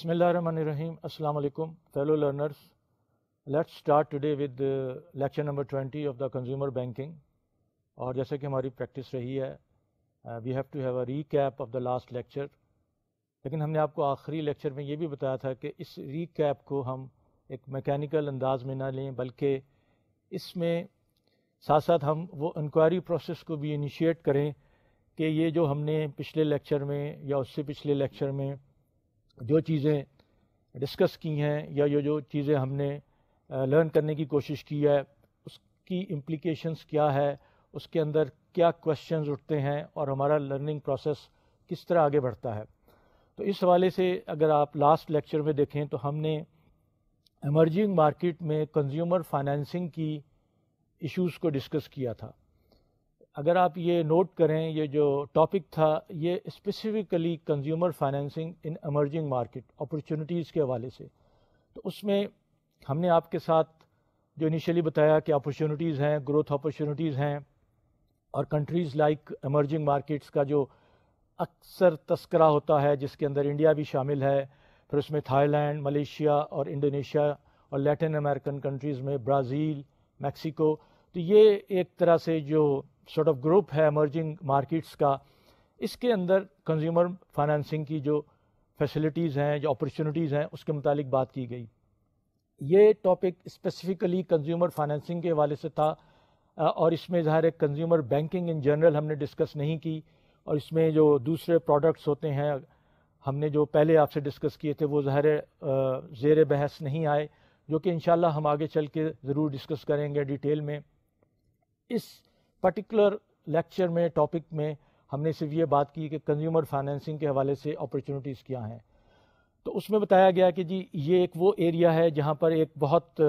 بسم اللہ الرحمن الرحیم. السلام علیکم fellow learners. Let's start today with lecture number 20 of the consumer banking. اور جیسے کہ ہماری پریکٹس رہی ہے we have to have a recap of the last lecture. لیکن ہم نے آپ کو آخری لیکچر میں یہ بھی بتایا تھا کہ اس ریکیپ کو ہم ایک میکینیکل انداز میں نہ لیں، بلکہ اس میں ساتھ ساتھ ہم وہ انکوائری پروسیس کو بھی انیشیٹ کریں کہ یہ جو ہم نے پچھلے لیکچر میں یا اس سے پچھلے لیکچر میں جو چیزیں ڈسکس کی ہیں یا جو چیزیں ہم نے لرن کرنے کی کوشش کی ہے اس کی امپلیکیشنز کیا ہے، اس کے اندر کیا کویشچنز اٹھتے ہیں اور ہمارا لرننگ پروسیس کس طرح آگے بڑھتا ہے. تو اس حوالے سے اگر آپ لاسٹ لیکچر میں دیکھیں تو ہم نے ایمرجنگ مارکیٹ میں کنزیومر فائنینسنگ کی ایشوز کو ڈسکس کیا تھا. اگر آپ یہ نوٹ کریں، یہ جو ٹاپک تھا یہ اسپیسیفکلی کنزیومر فائنینسنگ ان ایمرجنگ مارکیٹ اپرچونیٹیز کے حوالے سے. تو اس میں ہم نے آپ کے ساتھ جو انیشلی بتایا کہ اپرچونیٹیز ہیں، گروتھ اپرچونیٹیز ہیں، اور کنٹریز لائک ایمرجنگ مارکیٹس کا جو اکثر تذکرہ ہوتا ہے جس کے اندر انڈیا بھی شامل ہے، پھر اس میں تھائی لینڈ، ملیشیا اور انڈونیشیا اور لیٹن امریکن کنٹریز میں برازیل، میکسیکو. تو یہ ایک طرح سے جو سارٹ آف گروپ ہے ایمرجنگ مارکیٹس کا، اس کے اندر کنزیومر فائنینسنگ کی جو فیسلٹیز ہیں، جو اپرچونیٹیز ہیں، اس کے متعلق بات کی گئی. یہ ٹاپک اسپیسیفکلی کنزیومر فائنینسنگ کے حوالے سے تھا، اور اس میں ظاہر ہے کنزیومر بینکنگ ان جنرل ہم نے ڈسکس نہیں کی، اور اس میں جو دوسرے پروڈکٹس ہوتے ہیں ہم نے جو پہلے آپ سے ڈسکس کیے تھے وہ ظاہر زیر بحث نہیں آئے، جو کہ انشاءاللہ ہم آگے چل کے ضرور ڈسکس کریں گے ڈیٹیل میں. اس پرٹیکولر لیکچر میں ٹاپک میں ہم نے صرف یہ بات کی کہ کنزیومر فائنینسنگ کے حوالے سے اپرچونیٹیز کیا ہیں. تو اس میں بتایا گیا کہ جی یہ ایک وہ ایریا ہے جہاں پر ایک بہت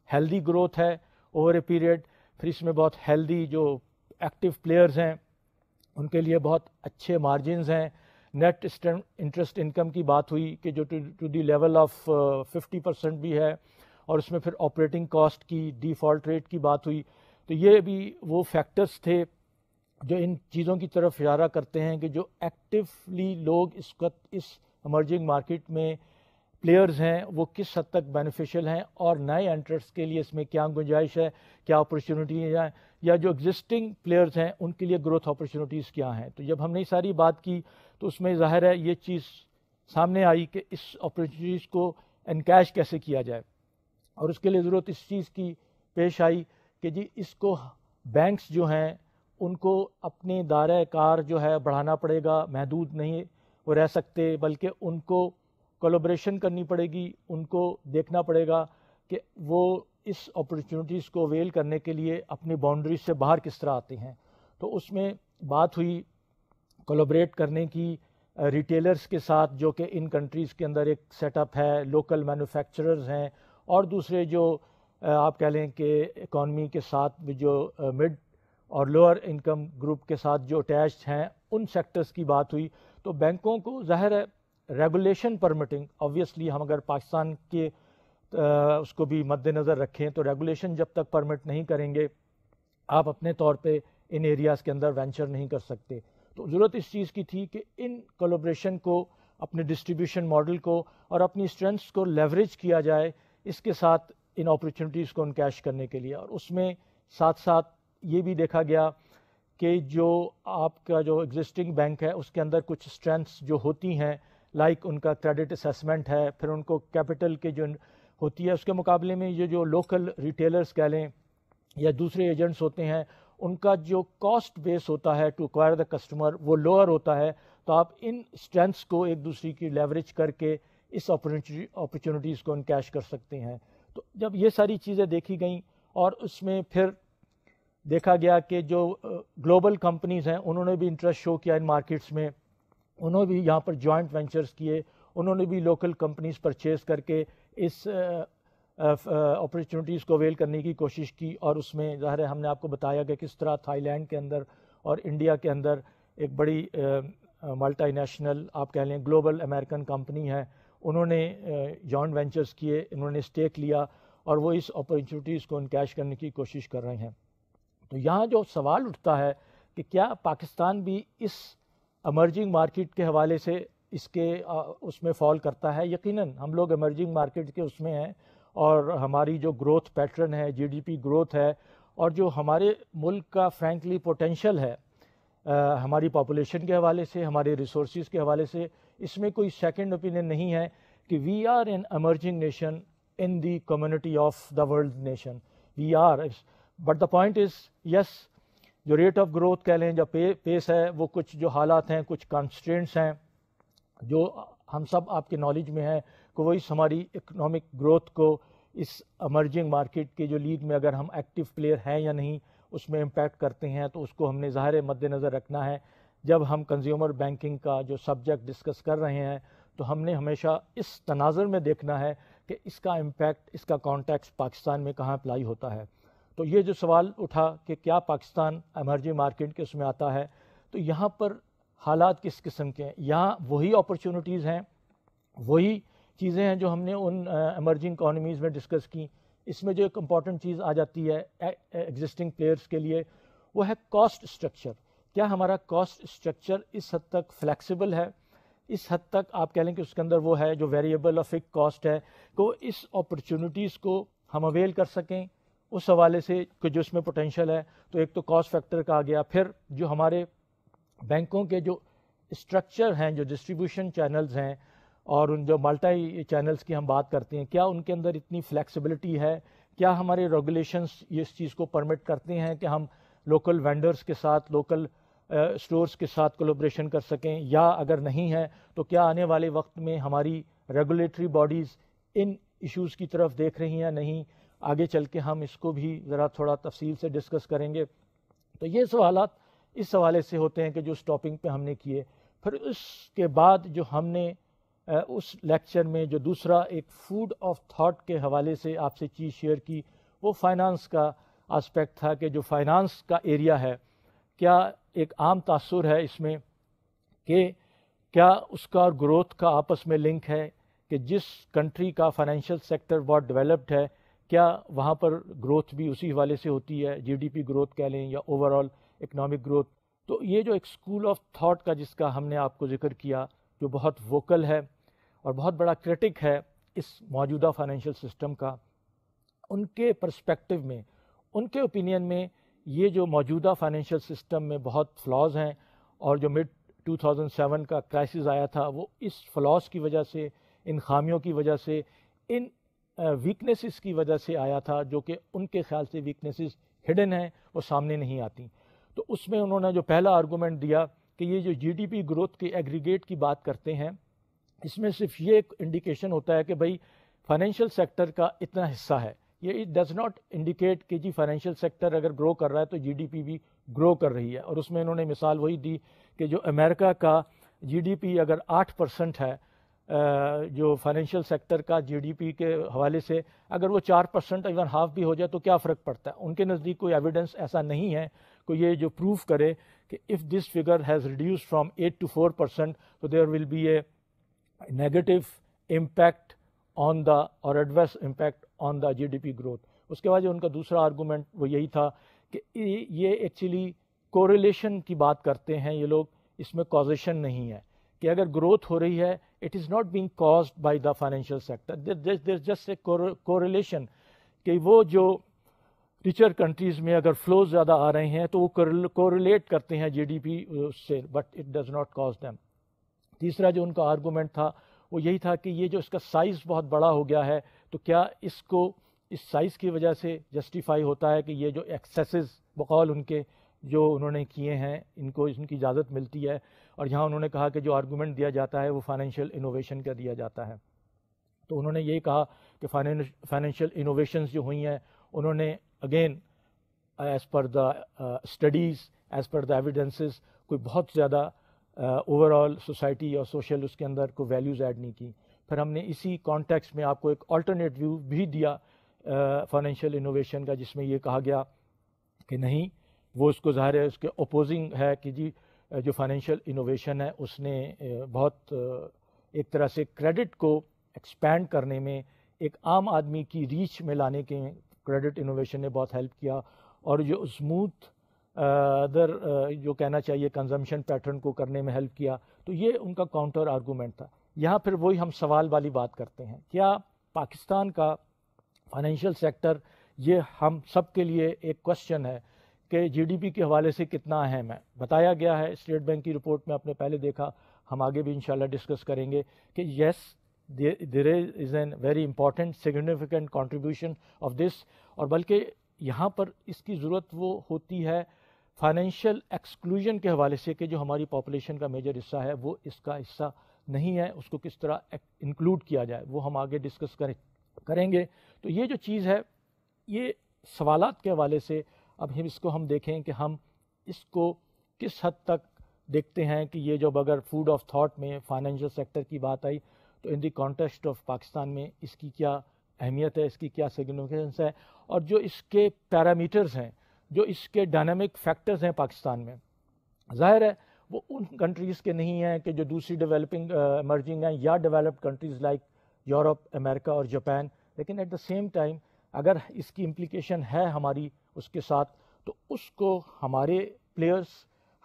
ہیلدی گروتھ ہے اوور اے پیریڈ. پھر اس میں بہت ہیلدی جو ایکٹیو پلیئرز ہیں ان کے لیے بہت اچھے مارجنز ہیں. نیٹ انٹرسٹ انکم کی بات ہوئی کہ جو ٹو دی لیول آف 50% بھی ہے، اور اس میں پھر آپریٹنگ کاسٹ کی ڈیفالٹ ریٹ کی بات ہوئی. تو یہ بھی وہ فیکٹرز تھے جو ان چیزوں کی طرف اشارہ کرتے ہیں کہ جو ایکٹیولی لوگ اس وقت اس ایمرجنگ مارکیٹ میں پلیئرز ہیں وہ کس حد تک بینیفیشل ہیں، اور نئے انٹرسٹ کے لیے اس میں کیا گنجائش ہے، کیا اپرچونیٹی ہے، یا جو ایگزسٹنگ پلیئرز ہیں ان کے لیے گروتھ اپرچونیٹیز کیا ہیں. تو جب ہم نے یہ ساری بات کی تو اس میں ظاہر ہے یہ چیز سامنے آئی کہ اس اپرچونیٹیز کو انکیش کیسے کیا جائے، اور اس کے لیے ضرورت اس چیز کی پیش آئی کہ جی اس کو بینکس جو ہیں ان کو اپنے دائرہ کار جو ہے بڑھانا پڑے گا، محدود نہیں وہ رہ سکتے، بلکہ ان کو کولیبریشن کرنی پڑے گی، ان کو دیکھنا پڑے گا کہ وہ اس اپرچونیٹیز کو اویل کرنے کے لیے اپنی باؤنڈریز سے باہر کس طرح آتے ہیں. تو اس میں بات ہوئی کولیبریٹ کرنے کی ریٹیلرز کے ساتھ جو کہ ان کنٹریز کے اندر ایک سیٹ اپ ہے، لوکل مینوفیکچررز ہیں، اور دوسرے جو آپ کہہ لیں کہ اکانومی کے ساتھ بھی جو مڈ اور لوور انکم گروپ کے ساتھ جو اٹیچڈ ہیں ان سیکٹرز کی بات ہوئی. تو بینکوں کو ظاہر ہے ریگولیشن پرمٹنگ، آبویسلی ہم اگر پاکستان کے اس کو بھی مد نظر رکھیں تو ریگولیشن جب تک پرمٹ نہیں کریں گے آپ اپنے طور پہ ان ایریاز کے اندر وینچر نہیں کر سکتے. تو ضرورت اس چیز کی تھی کہ ان کولیبریشن کو، اپنے ڈسٹریبیوشن ماڈل کو اور اپنی اسٹرینتھس کو لیوریج کیا جائے اس کے ساتھ ان اپرچونیٹیز کو انکیش کرنے کے لیے. اور اس میں ساتھ ساتھ یہ بھی دیکھا گیا کہ جو آپ کا جو ایگزسٹنگ بینک ہے اس کے اندر کچھ اسٹرینتھس جو ہوتی ہیں، لائک ان کا کریڈٹ اسیسمنٹ ہے، پھر ان کو کیپٹل کے جو ہوتی ہے، اس کے مقابلے میں یہ جو لوکل ریٹیلرز کہہ لیں یا دوسرے ایجنٹس ہوتے ہیں ان کا جو کاسٹ بیس ہوتا ہے ٹو ایکوائر دا کسٹمر وہ لوور ہوتا ہے. تو آپ ان اسٹرینتھس کو ایک دوسری کی لیوریج کر کے اس اپرچونیٹیز کو انکیش کر سکتے ہیں. تو جب یہ ساری چیزیں دیکھی گئیں اور اس میں پھر دیکھا گیا کہ جو گلوبل کمپنیز ہیں انہوں نے بھی انٹرسٹ شو کیا ان مارکیٹس میں، انہوں نے بھی یہاں پر جوائنٹ وینچرز کیے، انہوں نے بھی لوکل کمپنیز پرچیز کر کے اس اپرچونیٹیز کو اویل کرنے کی کوشش کی. اور اس میں ظاہر ہے ہم نے آپ کو بتایا کہ کس طرح تھائی لینڈ کے اندر اور انڈیا کے اندر ایک بڑی ملٹی نیشنل آپ کہہ لیں گلوبل امریکن کمپنی ہے، انہوں نے جوائنٹ وینچرز کیے، انہوں نے اسٹیک لیا اور وہ اس اپرچونیٹیز کو انکیش کرنے کی کوشش کر رہے ہیں. تو یہاں جو سوال اٹھتا ہے کہ کیا پاکستان بھی اس ایمرجنگ مارکیٹ کے حوالے سے اس کے اس میں فال کرتا ہے. یقیناً ہم لوگ ایمرجنگ مارکیٹ کے اس میں ہیں اور ہماری جو گروتھ پیٹرن ہے, جی ڈی پی گروتھ ہے, اور جو ہمارے ملک کا فرینکلی پوٹینشیل ہے ہماری پاپولیشن کے حوالے سے, ہمارے ریسورسز کے حوالے سے, اس میں کوئی سیکنڈ اوپینین نہیں ہے کہ we are an emerging nation in the community of the world nation. We are, but the point is yes, جو ریٹ آف گروتھ کہہ لیں, جو پیس ہے, وہ کچھ جو حالات ہیں, کچھ کانسٹرینٹس ہیں جو ہم سب آپ کے نالج میں ہے کہ وہ اس ہماری اکنامک گروتھ کو اس ایمرجنگ مارکیٹ کے جو لیگ میں اگر ہم ایکٹیو پلیئر ہیں یا نہیں اس میں امپیکٹ کرتے ہیں. تو اس کو ہم نے ظاہر مد نظر رکھنا ہے. جب ہم کنزیومر بینکنگ کا جو سبجیکٹ ڈسکس کر رہے ہیں تو ہم نے ہمیشہ اس تناظر میں دیکھنا ہے کہ اس کا امپیکٹ, اس کا کانٹیکس پاکستان میں کہاں اپلائی ہوتا ہے. تو یہ جو سوال اٹھا کہ کیا پاکستان ایمرجنگ مارکیٹ کے اس میں آتا ہے, تو یہاں پر حالات کس قسم کے ہیں. یہاں وہی اپرچونٹیز ہیں, وہی چیزیں ہیں جو ہم نے ان ایمرجنگ اکانومیز میں ڈسکس کی. اس میں جو ایک امپورٹنٹ چیز آ جاتی ہے ایگزسٹنگ پلیئرس کے لیے, وہ ہے کاسٹ اسٹرکچر. کیا ہمارا کاسٹ اسٹرکچر اس حد تک فلیکسیبل ہے, اس حد تک آپ کہہ لیں کہ اس کے اندر وہ ہے جو ویریبل اور فکس کاسٹ ہے, تو اس اپرچونٹیز کو ہم اویل کر سکیں اس حوالے سے کہ جو اس میں پوٹینشیل ہے. تو ایک تو کاسٹ فیکٹر کا آ گیا. پھر جو ہمارے بینکوں کے جو اسٹرکچر ہیں, جو ڈسٹریبیوشن چینلز ہیں اور ان جو ملٹی چینلز کی ہم بات کرتے ہیں, کیا ان کے اندر اتنی فلیکسیبلٹی ہے, کیا ہمارے ریگولیشنز اس چیز کو پرمٹ کرتے ہیں کہ ہم لوکل وینڈرز کے ساتھ, لوکل اسٹورز کے ساتھ کولیبریشن کر سکیں, یا اگر نہیں ہے تو کیا آنے والے وقت میں ہماری ریگولیٹری باڈیز ان ایشوز کی طرف دیکھ رہی ہیں نہیں. آگے چل کے ہم اس کو بھی ذرا تھوڑا تفصیل سے ڈسکس کریں گے. تو یہ سوالات اس حوالے سے ہوتے ہیں کہ جو اس ٹاپک پہ ہم نے کیے. پھر اس کے بعد جو ہم نے اس لیکچر میں جو دوسرا ایک فوڈ آف تھاٹ کے حوالے سے آپ سے چیز شیئر کی, وہ فائنانس کا آسپیکٹ تھا کہ جو فائنانس کا ایریا ہے, کیا ایک عام تاثر ہے اس میں کہ کیا اس کا اور گروتھ کا آپس میں لنک ہے, کہ جس کنٹری کا فائنینشیل سیکٹر بہت ڈیولپڈ ہے کیا وہاں پر گروتھ بھی اسی حوالے سے ہوتی ہے, جی ڈی پی گروتھ کہہ لیں یا اوور آل اکنامک گروتھ. تو یہ جو ایک اسکول آف تھاٹ کا جس کا ہم نے آپ کو ذکر کیا, جو بہت ووکل ہے اور بہت بڑا کرٹک ہے اس موجودہ فائنینشیل سسٹم کا, ان کے پرسپیکٹو میں, ان کے اوپینین میں یہ جو موجودہ فائنینشیل سسٹم میں بہت فلاز ہیں, اور جو مڈ 2007 کا کرائسس آیا تھا وہ اس فلاز کی وجہ سے, ان خامیوں کی وجہ سے, ان ویکنیسز کی وجہ سے آیا تھا, جو کہ ان کے خیال سے ویکنیسز ہڈن ہیں, وہ سامنے نہیں آتی. تو اس میں انہوں نے جو پہلا آرگومنٹ دیا کہ یہ جو جی ڈی پی گروتھ کے ایگریگیٹ کی بات کرتے ہیں, اس میں صرف یہ ایک انڈیکیشن ہوتا ہے کہ بھئی فائنینشیل سیکٹر کا اتنا حصہ ہے. یہ اٹ ڈز ناٹ انڈیکیٹ کہ جی فائنینشیل سیکٹر اگر گرو کر رہا ہے تو جی ڈی پی بھی گرو کر رہی ہے. اور اس میں انہوں نے مثال وہی دی کہ جو امریکہ کا جی ڈی پی اگر 8% ہے, جو فائنینشیل سیکٹر کا جی ڈی پی کے حوالے سے, اگر وہ 4% ایون ہاف بھی ہو جائے تو کیا فرق پڑتا ہے. ان کے نزدیک کوئی ایویڈنس ایسا نہیں ہے کہ یہ جو پروف کرے کہ if this figure has reduced from 8 to 4% تو there will be a negative impact on the اور adverse impact on the G D P growth. اس کے بعد جو ان کا دوسرا آرگومنٹ وہ یہی تھا کہ یہ ایکچولی کوریلیشن کی بات کرتے ہیں یہ لوگ, اس میں کازیشن نہیں ہے, کہ اگر گروتھ ہو رہی ہے it is not being caused by the financial sector, there just a correlation, کہ وہ جو ریچر کنٹریز میں اگر فلوز زیادہ آ رہے ہیں تو وہ کوریلیٹ کرتے ہیں جی ڈی پی سے, but it does not cause them. تیسرا جو ان کا آرگومنٹ تھا وہ یہی تھا کہ یہ جو اس کا سائز بہت بڑا ہو گیا ہے, تو کیا اس کو اس سائز کی وجہ سے جسٹیفائی ہوتا ہے کہ یہ جو ایکسیسز بقول ان کے جو انہوں نے کیے ہیں ان کو ان کی اجازت ملتی ہے. اور یہاں انہوں نے کہا کہ جو آرگومنٹ دیا جاتا ہے وہ فائنینشیل انوویشن کا دیا جاتا ہے. تو انہوں نے یہی کہا کہ فائنینشیل انوویشنز جو ہوئی ہیں انہوں نے again as per the studies, as per the evidences, کوئی بہت زیادہ اوور آل سوسائٹی اور سوشل اس کے اندر کوئی ویلیوز ایڈ نہیں کی. پھر ہم نے اسی کانٹیکس میں آپ کو ایک آلٹرنیٹ ویو بھی دیا فائنینشیل انوویشن کا, جس میں یہ کہا گیا کہ نہیں, وہ اس کو ظاہر ہے اس کے اپوزنگ ہے کہ جی جو فائنینشیل انوویشن ہے اس نے بہت ایک طرح سے کریڈٹ کو ایکسپینڈ کرنے میں, ایک عام آدمی کی ریچ میں لانے کے کریڈٹ انوویشن نے بہت ہیلپ کیا. اور جو اسموتھ ادر جو کہنا چاہیے کنزمپشن پیٹرن کو کرنے میں ہیلپ کیا. تو یہ ان کا کاؤنٹر آرگومنٹ تھا. یہاں پھر وہی ہم سوال والی بات کرتے ہیں, کیا پاکستان کا فائنینشیل سیکٹر, یہ ہم سب کے لیے ایک کوشچن ہے کہ جی ڈی پی کے حوالے سے کتنا اہم ہے. بتایا گیا ہے اسٹیٹ بینک کی رپورٹ میں, آپ نے پہلے دیکھا, ہم آگے بھی انشاءاللہ ڈسکس کریں گے کہ yes there is an very important significant contribution of this. اور بلکہ یہاں پر اس کی ضرورت وہ ہوتی ہے فائنینشیل ایکسکلوژن کے حوالے سے کہ جو ہماری پاپولیشن کا میجر حصہ ہے وہ اس کا حصہ نہیں ہے, اس کو کس طرح انکلوڈ کیا جائے, وہ ہم آگے ڈسکس کریں گے. تو یہ جو چیز ہے, یہ سوالات کے حوالے سے اب اس کو ہم دیکھیں کہ ہم اس کو کس حد تک دیکھتے ہیں کہ یہ جب اگر فوڈ آف تھاٹ میں فائنینشیل سیکٹر کی بات آئی تو ان دی کانٹیکسٹ آف پاکستان میں اس کی کیا اہمیت ہے, اس کی کیا سگنیفیکنس ہے, اور جو اس کے پیرامیٹرز ہیں, جو اس کے ڈائنامک فیکٹرز ہیں پاکستان میں, ظاہر ہے وہ ان کنٹریز کے نہیں ہیں کہ جو دوسری ڈیولپنگ ایمرجنگ ہیں یا ڈیولپڈ کنٹریز لائک یورپ, امریکہ اور جاپان. لیکن ایٹ دا سیم ٹائم اگر اس کی امپلیکیشن ہے ہماری اس کے ساتھ, تو اس کو ہمارے پلیئرز,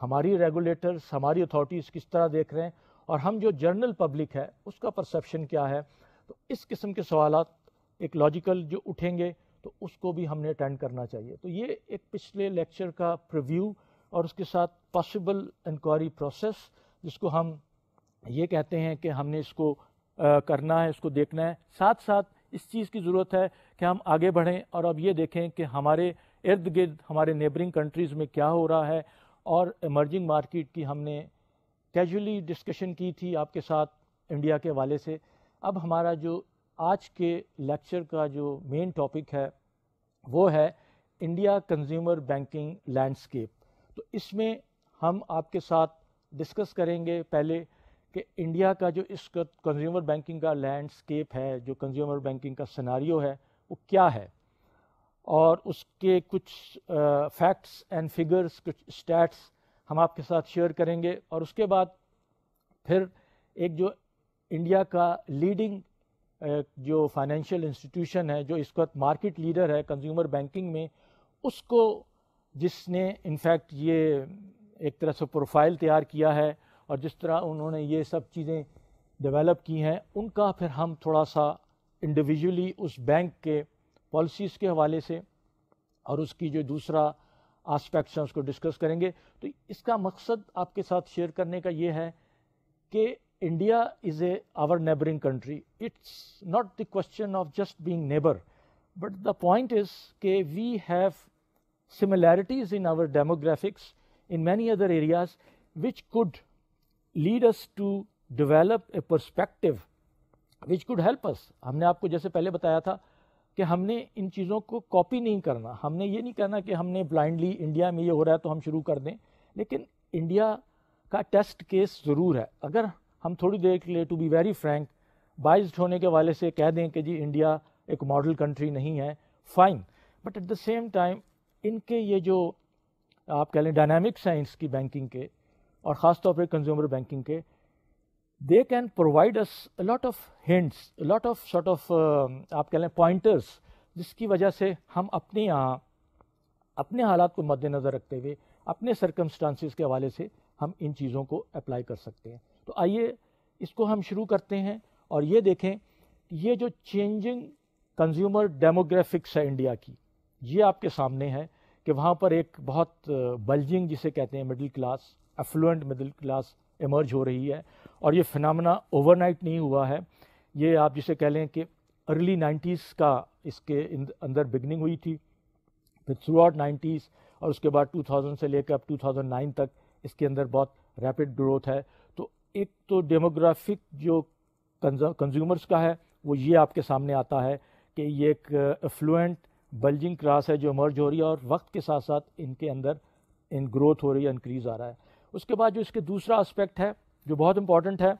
ہماری ریگولیٹرز, ہماری اتھارٹیز کس طرح دیکھ رہے ہیں, اور ہم جو جنرل پبلک ہے اس کا پرسیپشن کیا ہے. تو اس قسم کے سوالات ایک لاجیکل جو اٹھیں گے تو اس کو بھی ہم نے اٹینڈ کرنا چاہیے. تو یہ ایک پچھلے لیکچر کا پریویو اور اس کے ساتھ پاسبل انکوائری پروسیس, جس کو ہم یہ کہتے ہیں کہ ہم نے اس کو کرنا ہے, اس کو دیکھنا ہے. ساتھ ساتھ اس چیز کی ضرورت ہے کہ ہم آگے بڑھیں اور اب یہ دیکھیں کہ ہمارے ارد گرد ہمارے نیبرنگ کنٹریز میں کیا ہو رہا ہے. اور ایمرجنگ مارکیٹ کی ہم نے کیجولی ڈسکشن کی تھی آپ کے ساتھ انڈیا کے حوالے سے. اب ہمارا جو آج کے لیکچر کا جو مین ٹاپک ہے وہ ہے انڈیا کنزیومر بینکنگ لینڈسکیپ. تو اس میں ہم آپ کے ساتھ ڈسکس کریں گے پہلے کہ انڈیا کا جو اس کا کنزیومر بینکنگ کا لینڈسکیپ ہے, جو کنزیومر بینکنگ کا سیناریو ہے وہ کیا ہے, اور اس کے کچھ فیکٹس اینڈ فگرز, کچھ اسٹیٹس ہم آپ کے ساتھ شیئر کریں گے. اور اس کے بعد پھر ایک جو انڈیا کا لیڈنگ جو فائنینشیل انسٹیٹیوشن ہے, جو اس وقت مارکیٹ لیڈر ہے کنزیومر بینکنگ میں, اس کو جس نے انفیکٹ یہ ایک طرح سے پروفائل تیار کیا ہے اور جس طرح انہوں نے یہ سب چیزیں ڈیولپ کی ہیں, ان کا پھر ہم تھوڑا سا انڈیویجولی اس بینک کے پالیسیز کے حوالے سے اور اس کی جو دوسرا آسپیکٹس ہیں اس کو ڈسکس کریں گے. تو اس کا مقصد آپ کے ساتھ شیئر کرنے کا یہ ہے کہ India is a our neighbouring country. It's not the question of just being neighbour, but the point is کہ we have similarities in our demographics in many other areas which could lead us to develop a perspective which could help us. ہم نے آپ کو جیسے پہلے بتایا تھا کہ ہم نے ان چیزوں کو کاپی نہیں کرنا, ہم نے یہ نہیں کرنا کہ ہم نے بلائنڈلی انڈیا میں یہ ہو رہا ہے تو ہم شروع کر دیں, لیکن انڈیا کا ٹیسٹ کیس ضرور ہے. اگر ہم تھوڑی دیر کے لیے to be very frank biased ہونے کے والے سے کہہ دیں کہ جی انڈیا ایک ماڈل کنٹری نہیں ہے, fine, but at the same time ان کے یہ جو آپ کہہ لیں ڈائنامکس ہیں اس کی بینکنگ کے, اور خاص طور پہ کنزیومر بینکنگ کے, they can provide us a lot of hints, a lot of sort of آپ کہہ لیں پوائنٹرس, جس کی وجہ سے ہم اپنے یہاں اپنے حالات کو مد نظر رکھتے ہوئے اپنے سرکمسٹانسز کے حوالے سے ہم ان چیزوں کو اپلائی کر سکتے ہیں. تو آئیے اس کو ہم شروع کرتے ہیں اور یہ دیکھیں یہ جو چینجنگ کنزیومر ڈیموگرافکس ہے انڈیا کی, یہ آپ کے سامنے ہے کہ وہاں پر ایک بہت بلجنگ جسے کہتے ہیں middle class, affluent middle class emerge ہو رہی ہے. اور یہ فنامنا اوور نائٹ نہیں ہوا ہے, یہ آپ جسے کہہ لیں کہ ارلی 90s کا اس کے اندر بگننگ ہوئی تھی, پھر تھرو آؤٹ 90s اور اس کے بعد 2000 سے لے کر اب 2009 تک اس کے اندر بہت ریپڈ گروتھ ہے. تو ایک تو ڈیموگرافک جو کنزیومرز کا ہے وہ یہ آپ کے سامنے آتا ہے کہ یہ ایک ایفلوئنٹ بلجنگ کلاس ہے جو ایمرج ہو رہی ہے, اور وقت کے ساتھ ساتھ ان کے اندر ان گروتھ ہو رہی ہے, انکریز آ رہا ہے. اس کے بعد جو اس کے دوسرا اسپیکٹ ہے جو بہت امپورٹنٹ ہے,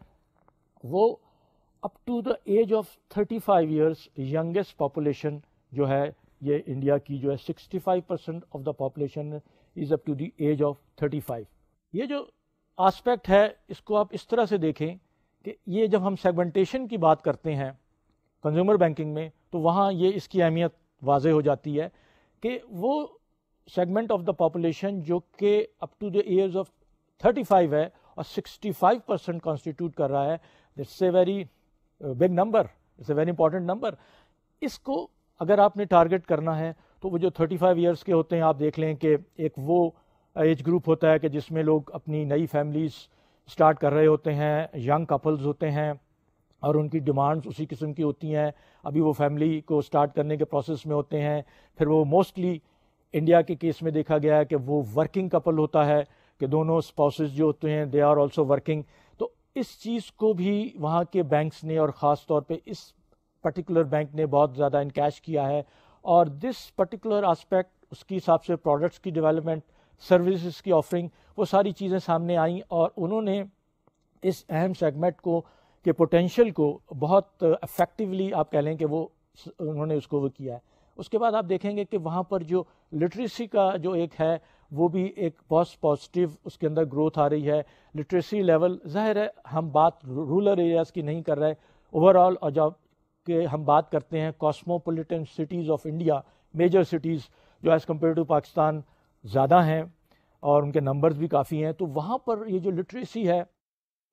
وہ up to the age of 35 years youngest population جو ہے یہ انڈیا کی جو ہے 65% of the population is up to the age of 35. یہ جو آسپیکٹ ہے اس کو آپ اس طرح سے دیکھیں کہ یہ جب ہم سیگمنٹیشن کی بات کرتے ہیں کنزیومر بینکنگ میں تو وہاں یہ اس کی اہمیت واضح ہو جاتی ہے کہ وہ سیگمنٹ آف دا پاپولیشن جو کہ up to the years of 35 ہے اور 65% کانسٹیٹیوٹ کر رہا ہے. It's a very big number, it's a very important number. اس کو اگر آپ نے ٹارگٹ کرنا ہے تو وہ جو 35 ایئرس کے ہوتے ہیں, آپ دیکھ لیں کہ ایک وہ ایج گروپ ہوتا ہے کہ جس میں لوگ اپنی نئی فیملیز سٹارٹ کر رہے ہوتے ہیں, ینگ کپلز ہوتے ہیں اور ان کی ڈیمانڈز اسی قسم کی ہوتی ہیں. ابھی وہ فیملی کو سٹارٹ کرنے کے پروسیس میں ہوتے ہیں. پھر وہ موسٹلی انڈیا کے کیس میں دیکھا گیا ہے کہ وہ ورکنگ کپل ہوتا ہے کہ دونوں اسپاؤسز جو ہوتے ہیں دے آر آلسو ورکنگ. تو اس چیز کو بھی وہاں کے بینکس نے اور خاص طور پہ اس پرٹیکولر بینک نے بہت زیادہ انکیش کیا ہے. اور دس پرٹیکولر آسپیکٹ, اس کی حساب سے پروڈکٹس کی ڈیولپمنٹ, سروسز کی آفرنگ, وہ ساری چیزیں سامنے آئیں اور انہوں نے اس اہم سیگمنٹ کو کے پوٹینشیل کو بہت افیکٹولی آپ کہہ لیں کہ وہ انہوں نے اس کو وہ کیا ہے. اس کے بعد آپ دیکھیں گے کہ وہاں پر جو لٹریسی کا جو ایک ہے وہ بھی ایک بہت پازیٹیو اس کے اندر گروتھ آ رہی ہے. لٹریسی لیول ظاہر ہے ہم بات رورل ایریاز کی نہیں کر رہے اوور آل, اور جب کہ ہم بات کرتے ہیں cosmopolitan cities of India, major cities جو ایز کمپیئر ٹو پاکستان زیادہ ہیں اور ان کے نمبرز بھی کافی ہیں, تو وہاں پر یہ جو لٹریسی ہے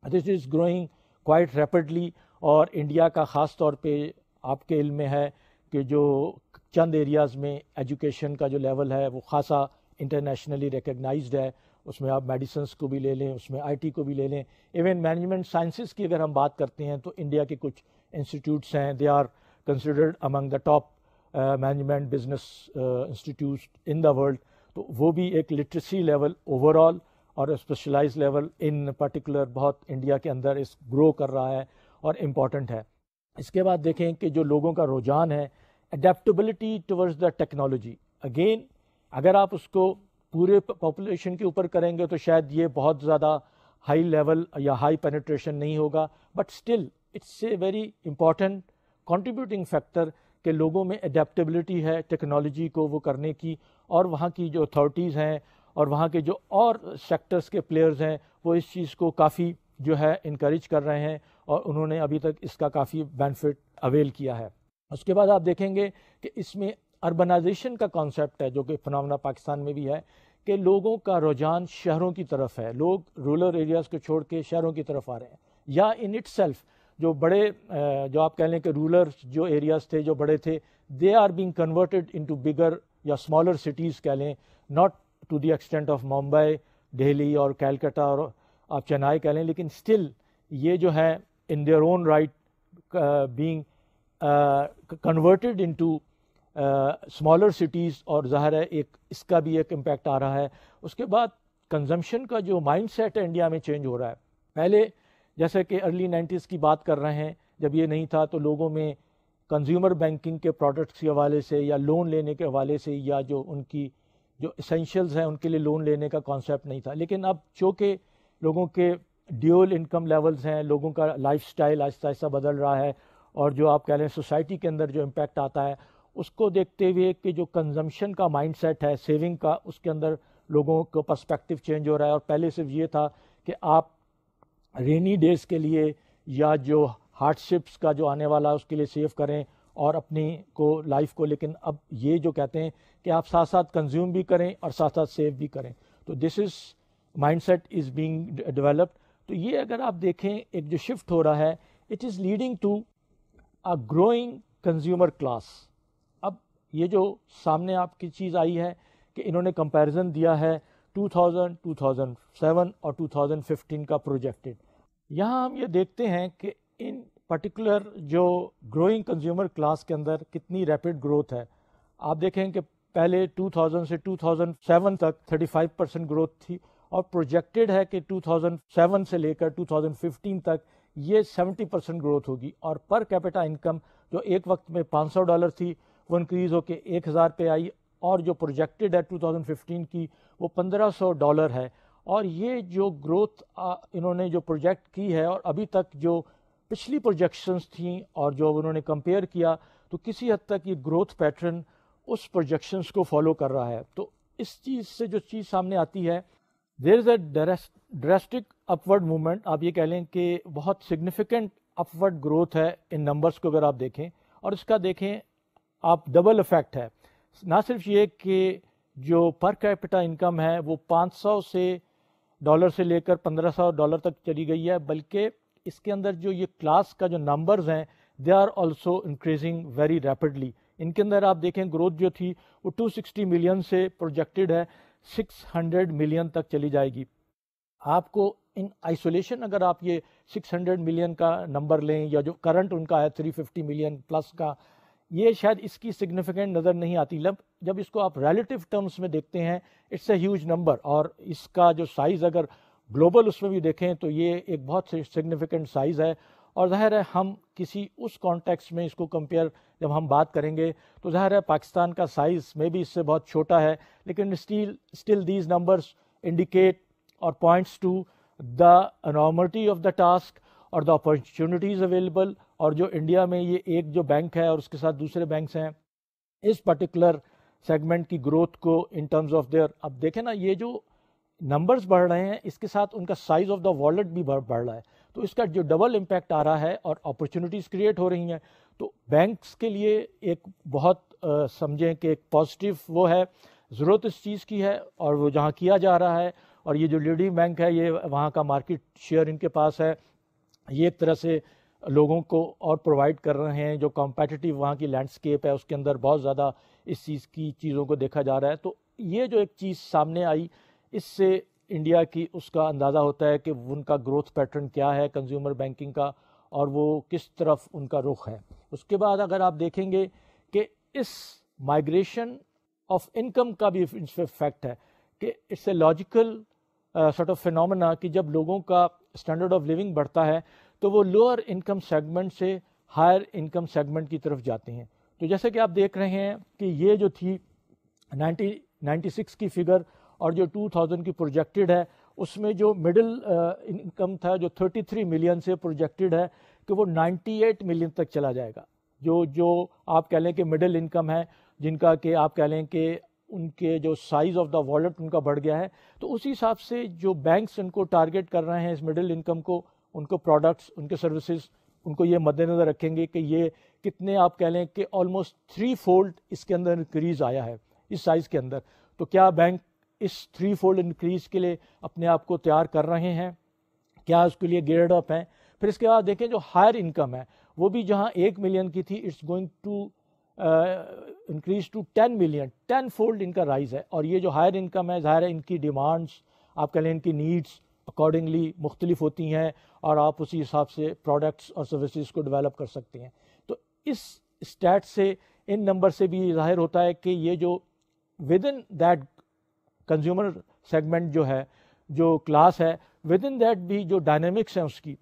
دس از گروئنگ کوائٹ ریپڈلی. اور انڈیا کا خاص طور پہ آپ کے علم میں ہے کہ جو چند ایریاز میں ایجوکیشن کا جو لیول ہے وہ خاصا انٹرنیشنلی ریکگنائزڈ ہے. اس میں آپ میڈیسنس کو بھی لے لیں, اس میں آئی ٹی کو بھی لے لیں, ایون مینجمنٹ سائنسز کی اگر ہم بات کرتے ہیں تو انڈیا کے کچھ انسٹیٹیوٹس ہیں they are considered among the top management business institutes in the world. تو وہ بھی ایک لٹریسی لیول اوور آل اور اسپیشلائز لیول ان پرٹیکولر بہت انڈیا کے اندر اس گرو کر رہا ہے اور امپورٹنٹ ہے. اس کے بعد دیکھیں کہ جو لوگوں کا رجحان ہے adaptability towards the technology, again اگر آپ اس کو پورے پاپولیشن کے اوپر کریں گے تو شاید یہ بہت زیادہ ہائی لیول یا ہائی پینیٹریشن نہیں ہوگا, but still it's a very important contributing factor کہ لوگوں میں اڈیپٹیبلٹی ہے ٹیکنالوجی کو وہ کرنے کی. اور وہاں کی جو اتھارٹیز ہیں اور وہاں کے جو اور سیکٹرز کے پلیئرز ہیں وہ اس چیز کو کافی جو ہے انکریج کر رہے ہیں اور انہوں نے ابھی تک اس کا کافی بینیفٹ اویل کیا ہے. اس کے بعد آپ دیکھیں گے کہ اس میں اربنائزیشن کا کانسیپٹ ہے جو کہ فنامنا پاکستان میں بھی ہے کہ لوگوں کا رجحان شہروں کی طرف ہے, لوگ رورل ایریاز کو چھوڑ کے شہروں کی طرف آ رہے ہیں. یا ان اٹ سیلف جو بڑے جو آپ کہہ لیں کہ رورل جو ایریاز تھے جو بڑے تھے they are being converted into bigger یا اسمالر سٹیز کہہ لیں, not to the extent of Mumbai, Delhi اور کلکتہ اور آپ چنائی کہہ لیں, لیکن اسٹل یہ جو ہے in their own right being converted into smaller cities, اور ظاہر ہے ایک اس کا بھی ایک امپیکٹ آ رہا ہے. اس کے بعد کنزمپشن کا جو مائنڈ سیٹ ہے انڈیا میں چینج ہو رہا ہے. پہلے جیسے کہ ارلی 90s کی بات کر رہے ہیں جب یہ نہیں تھا تو لوگوں میں کنزیومر بینکنگ کے پروڈکٹس کے حوالے سے یا لون لینے کے حوالے سے یا جو ان کی جو اسینشیلز ہیں ان کے لیے لون لینے کا کانسیپٹ نہیں تھا. لیکن اب چونکہ لوگوں کے ڈیول انکم لیولز ہیں, لوگوں کا لائف سٹائل آہستہ آہستہ بدل رہا ہے اور جو آپ کہہ لیں سوسائٹی کے اندر جو امپیکٹ آتا ہے اس کو دیکھتے ہوئے کہ جو کنزمپشن کا مائنڈ سیٹ ہے سیونگ کا اس کے اندر لوگوں کو پرسپیکٹیو چینج ہو رہا ہے. اور پہلے صرف یہ تھا کہ آپ رینی ڈیز کے لیے یا جو ہارڈ شپس کا جو آنے والا ہے اس کے لیے سیو کریں اور اپنی کو لائف کو, لیکن اب یہ جو کہتے ہیں کہ آپ ساتھ ساتھ کنزیوم بھی کریں اور ساتھ ساتھ سیو بھی کریں. تو this is mindset is being developed. تو یہ اگر آپ دیکھیں ایک جو شفٹ ہو رہا ہے it is leading to a growing consumer class. اب یہ جو سامنے آپ کی چیز آئی ہے کہ انہوں نے کمپیریزن دیا ہے 2000, 2007 اور 2015 کا پروجیکٹڈ. یہاں ہم یہ دیکھتے ہیں کہ ان پرٹیکولر جو گروئنگ کنزیومر کلاس کے اندر کتنی ریپڈ گروتھ ہے. آپ دیکھیں کہ پہلے 2000 سے 2007 تک 35% گروتھ تھی اور پروجیکٹڈ ہے کہ 2007 سے لے کر 2015 تک یہ 70% گروتھ ہوگی. اور پر کیپٹا انکم جو ایک وقت میں $500 تھی وہ انکریز ہو کے 1000 پہ آئی اور جو پروجیکٹڈ ہے 2015 کی وہ $1500 ہے. اور یہ جو گروتھ انہوں نے جو پروجیکٹ کی ہے اور ابھی تک جو پچھلی پروجیکشنز تھیں اور جو انہوں نے کمپیئر کیا تو کسی حد تک یہ گروتھ پیٹرن اس پروجیکشنز کو فالو کر رہا ہے. تو اس چیز سے جو چیز سامنے آتی ہے دیر از اے ڈریسٹک اپورڈ موومنٹ. آپ یہ کہہ لیں کہ بہت سگنیفیکنٹ اپورڈ گروتھ ہے ان نمبرز کو اگر آپ دیکھیں. اور اس کا دیکھیں آپ ڈبل افیکٹ ہے, نہ صرف یہ کہ جو پر کیپٹا انکم ہے وہ $500 سے لے کر $1500 تک چلی گئی ہے، بلکہ اس کے اندر جو یہ کلاس کا جو نمبرز ہیں they are also increasing very rapidly. ان کے اندر آپ دیکھیں گروتھ جو تھی وہ 260 ملین سے پروجیکٹڈ ہے 600 ملین تک چلی جائے گی. آپ کو ان آئسولیشن اگر آپ یہ 600 ملین کا نمبر لیں یا جو کرنٹ ان کا ہے 350 ملین پلس کا، یہ شاید اس کی سگنیفیکنٹ نظر نہیں آتی. جب اس کو آپ ریلیٹیو ٹرمز میں دیکھتے ہیں اٹس اے ہیوج نمبر، اور اس کا جو سائز اگر گلوبل اس میں بھی دیکھیں تو یہ ایک بہت سگنیفیکنٹ سائز ہے. اور ظاہر ہے ہم کسی اس کانٹیکس میں اس کو کمپیئر جب ہم بات کریں گے تو ظاہر ہے پاکستان کا سائز میں بھی اس سے بہت چھوٹا ہے، لیکن اسٹل دیز نمبرز انڈیکیٹ اور points to the abnormality of the task اور دا اپرچونیٹیز اویلیبل. اور جو انڈیا میں یہ ایک جو بینک ہے اور اس کے ساتھ دوسرے بینکس ہیں، اس پرٹیکولر سیگمنٹ کی گروتھ کو ان ٹرمز آف دیئر، اب دیکھیں نا یہ جو نمبرز بڑھ رہے ہیں اس کے ساتھ ان کا سائز آف دا والٹ بھی بڑھ رہا ہے، تو اس کا جو ڈبل امپیکٹ آ رہا ہے اور اپرچونیٹیز کریٹ ہو رہی ہیں. تو بینکس کے لیے ایک بہت سمجھیں کہ ایک پازیٹیو وہ ہے، ضرورت اس چیز کی ہے اور وہ جہاں کیا جا رہا ہے. اور یہ جو لیڈنگ بینک ہے یہ وہاں کا مارکیٹ شیئر ان کے پاس ہے، یہ ایک طرح سے لوگوں کو اور پرووائڈ کر رہے ہیں. جو کمپیٹیٹیو وہاں کی لینڈسکیپ ہے اس کے اندر بہت زیادہ اس چیز کی چیزوں کو دیکھا جا رہا ہے. تو یہ جو ایک چیز سامنے آئی اس سے انڈیا کی اس کا اندازہ ہوتا ہے کہ ان کا گروتھ پیٹرن کیا ہے کنزیومر بینکنگ کا اور وہ کس طرف ان کا رخ ہے. اس کے بعد اگر آپ دیکھیں گے کہ اس مائگریشن آف انکم کا بھی فیکٹ ہے کہ it's a logical sort of phenomena کہ جب لوگوں کا اسٹینڈرڈ آف لیونگ بڑھتا ہے تو وہ لوور انکم سیگمنٹ سے ہائر انکم سیگمنٹ کی طرف جاتے ہیں. تو جیسے کہ آپ دیکھ رہے ہیں کہ یہ جو تھی 1996 کی فگر اور جو 2000 کی پروجیکٹڈ ہے اس میں جو مڈل انکم تھا جو 33 ملین سے پروجیکٹڈ ہے کہ وہ 98 ملین تک چلا جائے گا. جو آپ کہہ لیں کہ مڈل انکم ہے جن کا کہ آپ کہہ لیں کہ ان کے جو سائز آف دا والٹ ان کا بڑھ گیا ہے، تو اسی حساب سے جو بینکس ان کو ٹارگیٹ کر رہے ہیں اس مڈل انکم کو، ان کو پروڈکٹس ان کے سروسز ان کو یہ مد نظر رکھیں گے کہ یہ کتنے آپ کہہ لیں کہ آلموسٹ 3 فولڈ اس کے اندر انکریز آیا ہے اس سائز کے اندر. تو کیا بینک اس 3 فولڈ انکریز کے لیے اپنے آپ کو تیار کر رہے ہیں؟ کیا اس کے لیے گیئرڈ اپ ہیں؟ پھر اس کے بعد دیکھیں جو ہائر انکم ہے وہ بھی جہاں 1 ملین کی تھی it's going to increase to 10 million, 10 fold ان کا رائز ہے. اور یہ جو ہائر انکم ہے ظاہر ہے ان کی ڈیمانڈس آپ کہہ لیں ان کی نیڈس اکارڈنگلی مختلف ہوتی ہیں اور آپ اسی حساب سے پروڈکٹس اور سروسز کو ڈیولپ کر سکتے ہیں. تو اس اسٹیٹ سے ان نمبر سے بھی ظاہر ہوتا ہے کہ یہ جو with in that consumer segment جو ہے جو کلاس ہے ود ان دیٹ بھی جو ڈائنامکس ہیں اس کی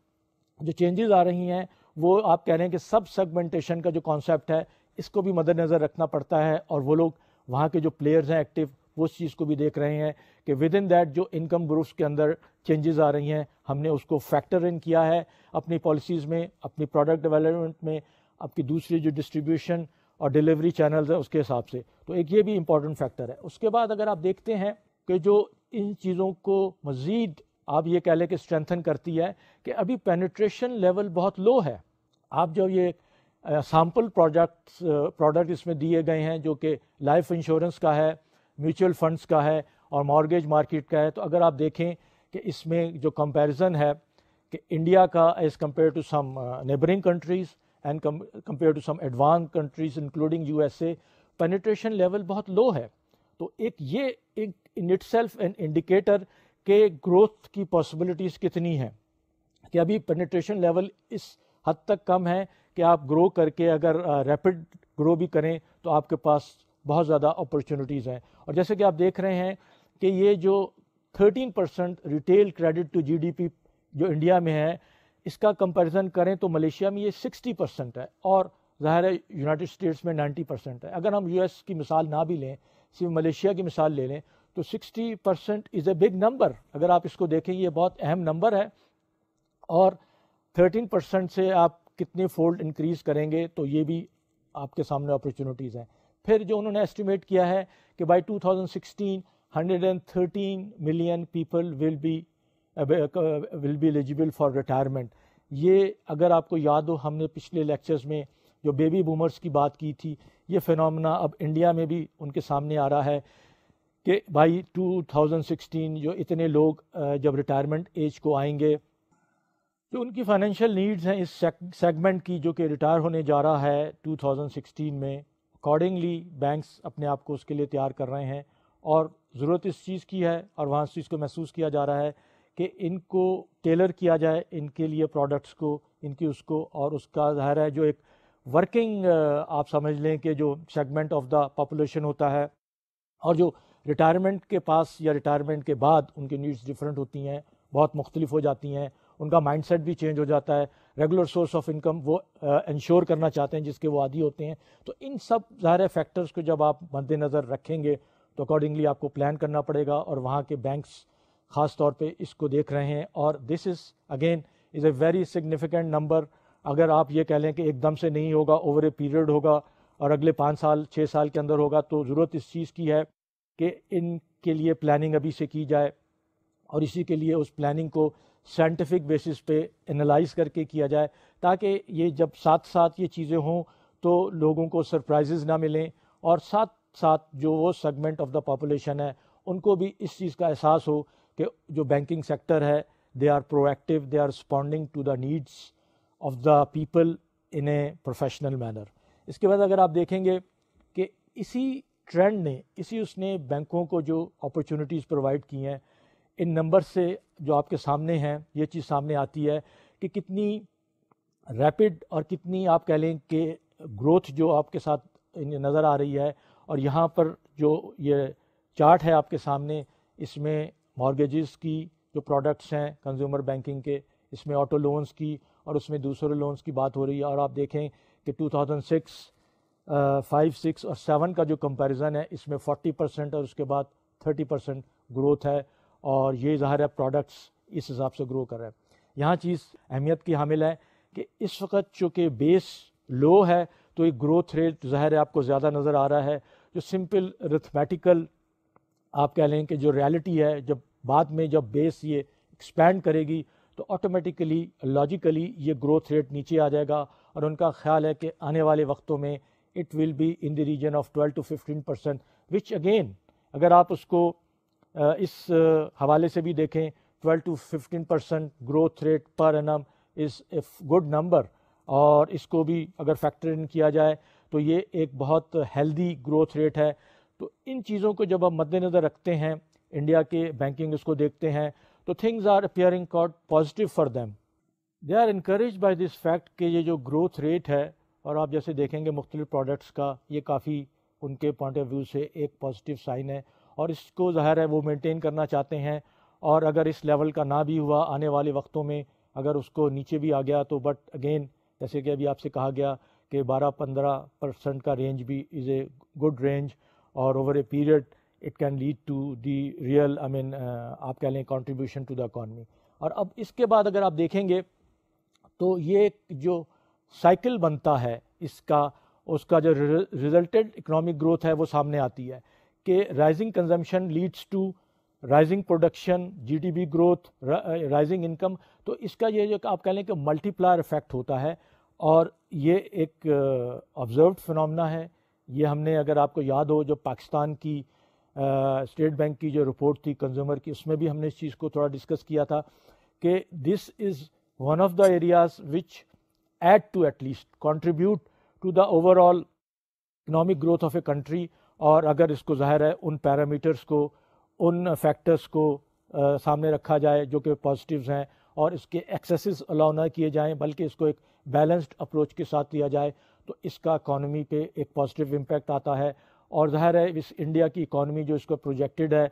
جو چینجز آ رہی ہیں وہ آپ کہہ رہے ہیں کہ سب سیگمنٹیشن کا جو کانسیپٹ ہے اس کو بھی مد نظر رکھنا پڑتا ہے. اور وہ لوگ وہاں کے جو پلیئرز ہیں ایکٹیو وہ اس چیز کو بھی دیکھ رہے ہیں کہ ود ان دیٹ جو انکم گروپس کے اندر چینجز آ رہی ہیں ہم نے اس کو فیکٹر ان کیا ہے اپنی پالیسیز میں، اپنی پروڈکٹ ڈیولپمنٹ میں، آپ کی دوسری جو ڈسٹریبیوشن اور ڈیلیوری چینلز ہیں اس کے حساب سے. تو ایک یہ بھی امپورٹنٹ فیکٹر ہے. اس کے بعد اگر آپ دیکھتے ہیں کہ جو ان چیزوں کو مزید آپ یہ کہہ لیں کہ اسٹرینتھن کرتی ہے کہ ابھی پینیٹریشن لیول بہت لو ہے. آپ جو یہ سیمپل پروڈکٹ اس میں دیے گئے ہیں جو کہ لائف انشورنس کا ہے، میوچل فنڈز کا ہے اور مارگیج مارکیٹ کا ہے، تو اگر آپ دیکھیں کہ اس میں جو کمپیریزن ہے کہ انڈیا کا as compared to some neighbouring countries and compared to some advanced countries including U S A, penetration level بہت لو ہے. تو یہ ایک in itself an indicator کہ گروتھ کی پاسبلٹیز کتنی ہیں کہ ابھی پینیٹریشن لیول اس حد تک کم ہے کہ آپ گرو کر کے اگر ریپڈ گرو بھی کریں تو آپ کے پاس بہت زیادہ اپرچونیٹیز ہیں. اور جیسے کہ آپ دیکھ رہے ہیں کہ یہ جو 13% retail credit to G D P جو انڈیا میں ہے اس کا کمپیریزن کریں تو ملیشیا میں یہ 60% ہے اور ظاہر ہے یونائٹڈ اسٹیٹس میں 90% ہے. اگر ہم یو ایس کی مثال نہ بھی لیں صرف ملیشیا کی مثال لے لیں تو 60% از اے بگ نمبر. اگر آپ اس کو دیکھیں یہ بہت اہم نمبر ہے اور 13% سے آپ کتنے فولڈ انکریز کریں گے تو یہ بھی آپ کے سامنے اپرچونیٹیز ہیں. پھر جو انہوں نے ایسٹیمیٹ کیا ہے کہ by 2016 113 million people will be eligible for retirement. یہ اگر آپ کو یاد ہو ہم نے پچھلے لیکچرز میں جو بیبی بومرز کی بات کی تھی، یہ فینومینا اب انڈیا میں بھی ان کے سامنے آ رہا ہے کہ بھائی 2016 جو اتنے لوگ جب ریٹائرمنٹ ایج کو آئیں گے تو ان کی فائنینشیل نیڈز ہیں اس سیگمنٹ کی جو کہ ریٹائر ہونے جا رہا ہے 2016 میں، اکارڈنگلی بینکس اپنے آپ کو اس کے لیے تیار کر رہے ہیں، اور ضرورت اس چیز کی ہے اور وہاں اس چیز کو محسوس کیا جا رہا ہے کہ ان کو ٹیلر کیا جائے ان کے لیے پروڈکٹس کو، ان کی اس کو، اور اس کا ظاہر ہے جو ایک ورکنگ آپ سمجھ لیں کہ جو سیگمنٹ آف دا پاپولیشن ہوتا ہے اور جو ریٹائرمنٹ کے پاس یا ریٹائرمنٹ کے بعد ان کی نیڈس ڈفرینٹ ہوتی ہیں، بہت مختلف ہو جاتی ہیں، ان کا مائنڈ سیٹ بھی چینج ہو جاتا ہے، ریگولر سورس آف انکم وہ انشور کرنا چاہتے ہیں جس کے وہ عادی ہوتے ہیں. تو ان سب ظاہر فیکٹرز کو جب آپ مد نظر رکھیں گے تو اکارڈنگلی آپ کو پلان کرنا پڑے گا، اور وہاں کے بینکس خاص طور پہ اس کو دیکھ رہے ہیں. اور دس از اے ویری سگنیفیکنٹ نمبر. اگر آپ یہ کہہ لیں کہ ایک دم سے نہیں ہوگا، اوور اے پیریڈ ہوگا اور اگلے 5 سال 6 سال کے اندر ہوگا، تو ضرورت اس چیز کی ہے کہ ان کے لیے پلاننگ ابھی سے کی جائے، اور اسی کے لیے اس پلاننگ کو سائنٹیفک بیسس پہ انالائز کر کے کیا جائے، تاکہ یہ جب ساتھ ساتھ یہ چیزیں ہوں تو لوگوں کو سرپرائزز نہ ملیں، اور ساتھ ساتھ جو وہ سیگمنٹ آف دا پاپولیشن ہے ان کو بھی اس چیز کا احساس ہو کہ جو بینکنگ سیکٹر ہے they are pro active, they are responding to the needs of the people in a professional manner. اس کے بعد اگر آپ دیکھیں گے کہ اسی ٹرینڈ نے، اس نے بینکوں کو جو اپرچونٹیز پرووائڈ کی ہیں، ان نمبر سے جو آپ کے سامنے ہیں یہ چیز سامنے آتی ہے کہ کتنی ریپڈ اور کتنی آپ کہہ لیں کہ گروتھ جو آپ کے ساتھ نظر آ رہی ہے. اور یہاں پر جو یہ چارٹ ہے آپ کے سامنے، اس میں مارگیجز کی جو پروڈکٹس ہیں کنزیومر بینکنگ کے، اس میں آٹو لونز کی اور اس میں دوسرے لونز کی بات ہو رہی ہے. اور آپ دیکھیں کہ 2006 5 6 اور 7 کا جو کمپیریزن ہے اس میں 40% اور اس کے بعد 30% گروتھ ہے، اور یہ ظاہر ہے پروڈکٹس اس حساب سے گرو کر رہے ہیں. یہاں چیز اہمیت کی حامل ہے کہ اس وقت چونکہ بیس لو ہے تو ایک گروتھ ریٹ ظاہر ہے آپ کو زیادہ نظر آ رہا ہے. جو سمپل ارتھمیٹیکل آپ کہہ لیں کہ جو ریالٹی ہے، جب بعد میں جب بیس یہ ایکسپینڈ کرے گی تو آٹومیٹیکلی لاجیکلی یہ گروتھ ریٹ نیچے آ جائے گا، اور ان کا خیال ہے کہ آنے والے وقتوں میں it will be in the region of 12 to 15%، which again اگر آپ اس کو اس حوالے سے بھی دیکھیں 12 to 15% growth rate per annum is a good number, اور اس کو بھی اگر فیکٹر ان کیا جائے تو یہ ایک بہت ہیلدی گروتھ ریٹ ہے. تو ان چیزوں کو جب آپ مد نظر رکھتے ہیں، انڈیا کے بینکنگ اس کو دیکھتے ہیں، تو things are appearing quite positive for them. They are encouraged by this fact کہ یہ جو گروتھ ریٹ ہے، اور آپ جیسے دیکھیں گے مختلف پروڈکٹس کا، یہ کافی ان کے پوائنٹ آف ویو سے ایک پازیٹیو سائن ہے، اور اس کو ظاہر ہے وہ مینٹین کرنا چاہتے ہیں. اور اگر اس لیول کا نہ بھی ہوا آنے والے وقتوں میں، اگر اس کو نیچے بھی آ گیا تو بٹ اگین جیسے کہ ابھی آپ سے کہا گیا کہ 12-15% کا رینج بھی از اے گڈ رینج، اور over a period it can lead to the real آپ کہہ لیں کنٹریبیوشن ٹو دا اکانومی. اور اب اس کے بعد اگر آپ دیکھیں گے تو یہ جو سائیکل بنتا ہے اس کا جو ریزلٹنٹ اکنامک گروتھ ہے وہ سامنے آتی ہے کہ rising consumption leads to rising production, G D P growth, rising income. تو اس کا یہ جو آپ کہہ لیں کہ ملٹی پلائر افیکٹ ہوتا ہے، اور یہ ایک آبزروڈ فنومنا ہے. یہ ہم نے اگر آپ کو یاد ہو جو پاکستان کی اسٹیٹ بینک کی جو رپورٹ تھی کنزیومر کی، اس میں بھی ہم نے اس چیز کو تھوڑا ڈسکس کیا تھا کہ this is one of the areas which add to at least contribute to the overall economic growth of a country. اور اگر اس کو ظاہر ہے ان پیرامیٹرس کو، ان فیکٹرس کو سامنے رکھا جائے جو کہ پازیٹیوز ہیں، اور اس کے ایکسیسز الاؤ نہ کیے جائیں بلکہ اس کو ایک بیلنسڈ اپروچ کے ساتھ لیا جائے، تو اس کا اکانومی پہ ایک پازیٹیو امپیکٹ آتا ہے. اور ظاہر ہے اس انڈیا کی اکانومی جو اس کو پروجیکٹڈ ہے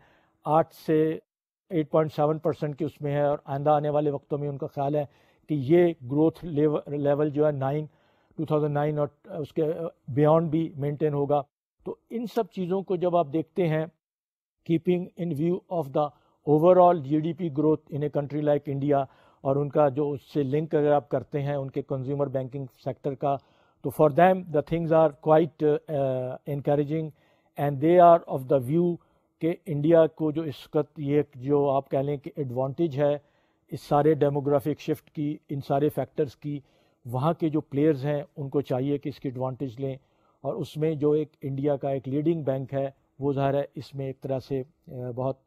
8 سے 8.7% کی اس میں ہے، اور آئندہ آنے والے وقتوں میں ان کا خیال ہے کہ یہ گروتھ لیول جو ہے 2009 اور اس کے بیانڈ بھی مینٹین ہوگا. تو ان سب چیزوں کو جب آپ دیکھتے ہیں keeping in view of the overall G D P growth in a country like India, اور ان کا جو اس سے لنک اگر آپ کرتے ہیں ان کے کنزیومر بینکنگ سیکٹر کا، تو for them the things are quite encouraging, and they are of the view کہ انڈیا کو جو اس وقت یہ جو آپ کہہ لیں کہ ایڈوانٹیج ہے اس سارے ڈیموگرافک شفٹ کی، ان سارے فیکٹرز کی، وہاں کے جو پلیئرز ہیں ان کو چاہیے کہ اس کی ایڈوانٹیج لیں، اور اس میں جو ایک انڈیا کا ایک لیڈنگ بینک ہے وہ ظاہر ہے اس میں ایک طرح سے بہت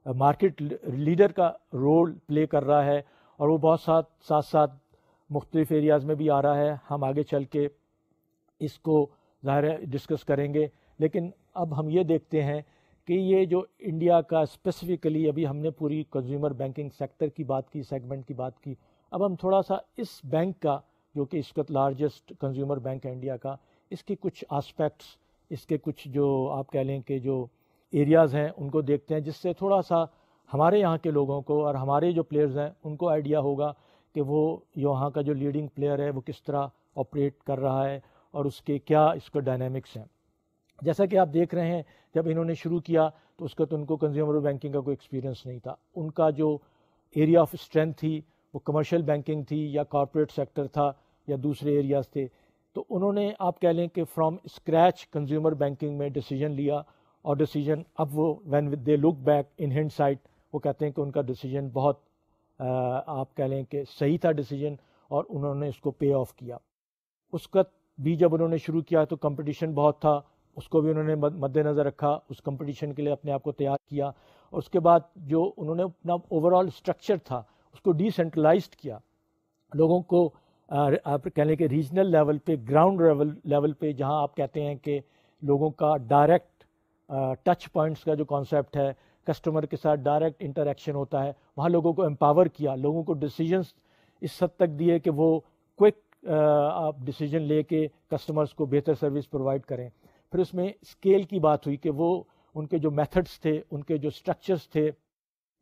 مارکیٹ لیڈر کا رول پلے کر رہا ہے، اور وہ بہت ساتھ مختلف ایریاز میں بھی آ رہا ہے. ہم آگے چل کے اس کو ظاہر ہے ڈسکس کریں گے. لیکن اب ہم یہ دیکھتے ہیں کہ یہ جو انڈیا کا اسپیسیفکلی، ابھی ہم نے پوری کنزیومر بینکنگ سیکٹر کی بات کی، سیگمنٹ کی بات کی، اب ہم تھوڑا سا اس بینک کا جو کہ اس وقت لارجسٹ کنزیومر بینک ہے انڈیا کا، اس کے کچھ آسپیکٹس، اس کے کچھ جو آپ کہہ لیں کہ جو ایریاز ہیں ان کو دیکھتے ہیں، جس سے تھوڑا سا ہمارے یہاں کے لوگوں کو اور ہمارے جو پلیئرز ہیں ان کو آئیڈیا ہوگا کہ وہ یہاں کا جو لیڈنگ پلیئر ہے وہ کس طرح آپریٹ کر رہا ہے اور اس کے کیا اس کو ڈائنامکس ہیں. جیسا کہ آپ دیکھ رہے ہیں جب انہوں نے شروع کیا تو اس کا تو ان کو کنزیومر بینکنگ کا کوئی ایکسپیرینس نہیں تھا. ان کا جو ایریا آف اسٹرینتھ تھی وہ کمرشل بینکنگ تھی یا کارپوریٹ سیکٹر تھا یا دوسرے ایریاز تھے. تو انہوں نے آپ کہہ لیں کہ فرام اسکریچ کنزیومر بینکنگ میں ڈیسیجن لیا، اور ڈیسیجن اب وہ when they look back in hindsight وہ کہتے ہیں کہ ان کا ڈیسیجن بہت آپ کہہ لیں کہ صحیح تھا ڈیسیجن، اور انہوں نے اس کو پے آف کیا. اس وقت بھی جب انہوں نے شروع کیا تو کمپٹیشن بہت تھا، اس کو بھی انہوں نے مد نظر رکھا، اس کمپٹیشن کے لیے اپنے آپ کو تیار کیا. اور اس کے بعد جو انہوں نے اپنا اوور آل اسٹرکچر تھا اس کو ڈی سینٹرلائزڈ کیا، لوگوں کو آپ کہہ لیں کہ ریجنل لیول پہ، گراؤنڈ لیول پہ، جہاں آپ کہتے ہیں کہ لوگوں کا ڈائریکٹ ٹچ پوائنٹس کا جو کانسیپٹ ہے، کسٹمر کے ساتھ ڈائریکٹ انٹریکشن ہوتا ہے، وہاں لوگوں کو امپاور کیا، لوگوں کو ڈیسیجنس اس حد تک دیے کہ وہ کوئک آپ ڈیسیجن لے کے کسٹمرز کو بہتر سروس پرووائڈ کریں. پھر اس میں اسکیل کی بات ہوئی کہ وہ ان کے جو میتھڈس تھے، ان کے جو اسٹرکچرس تھے،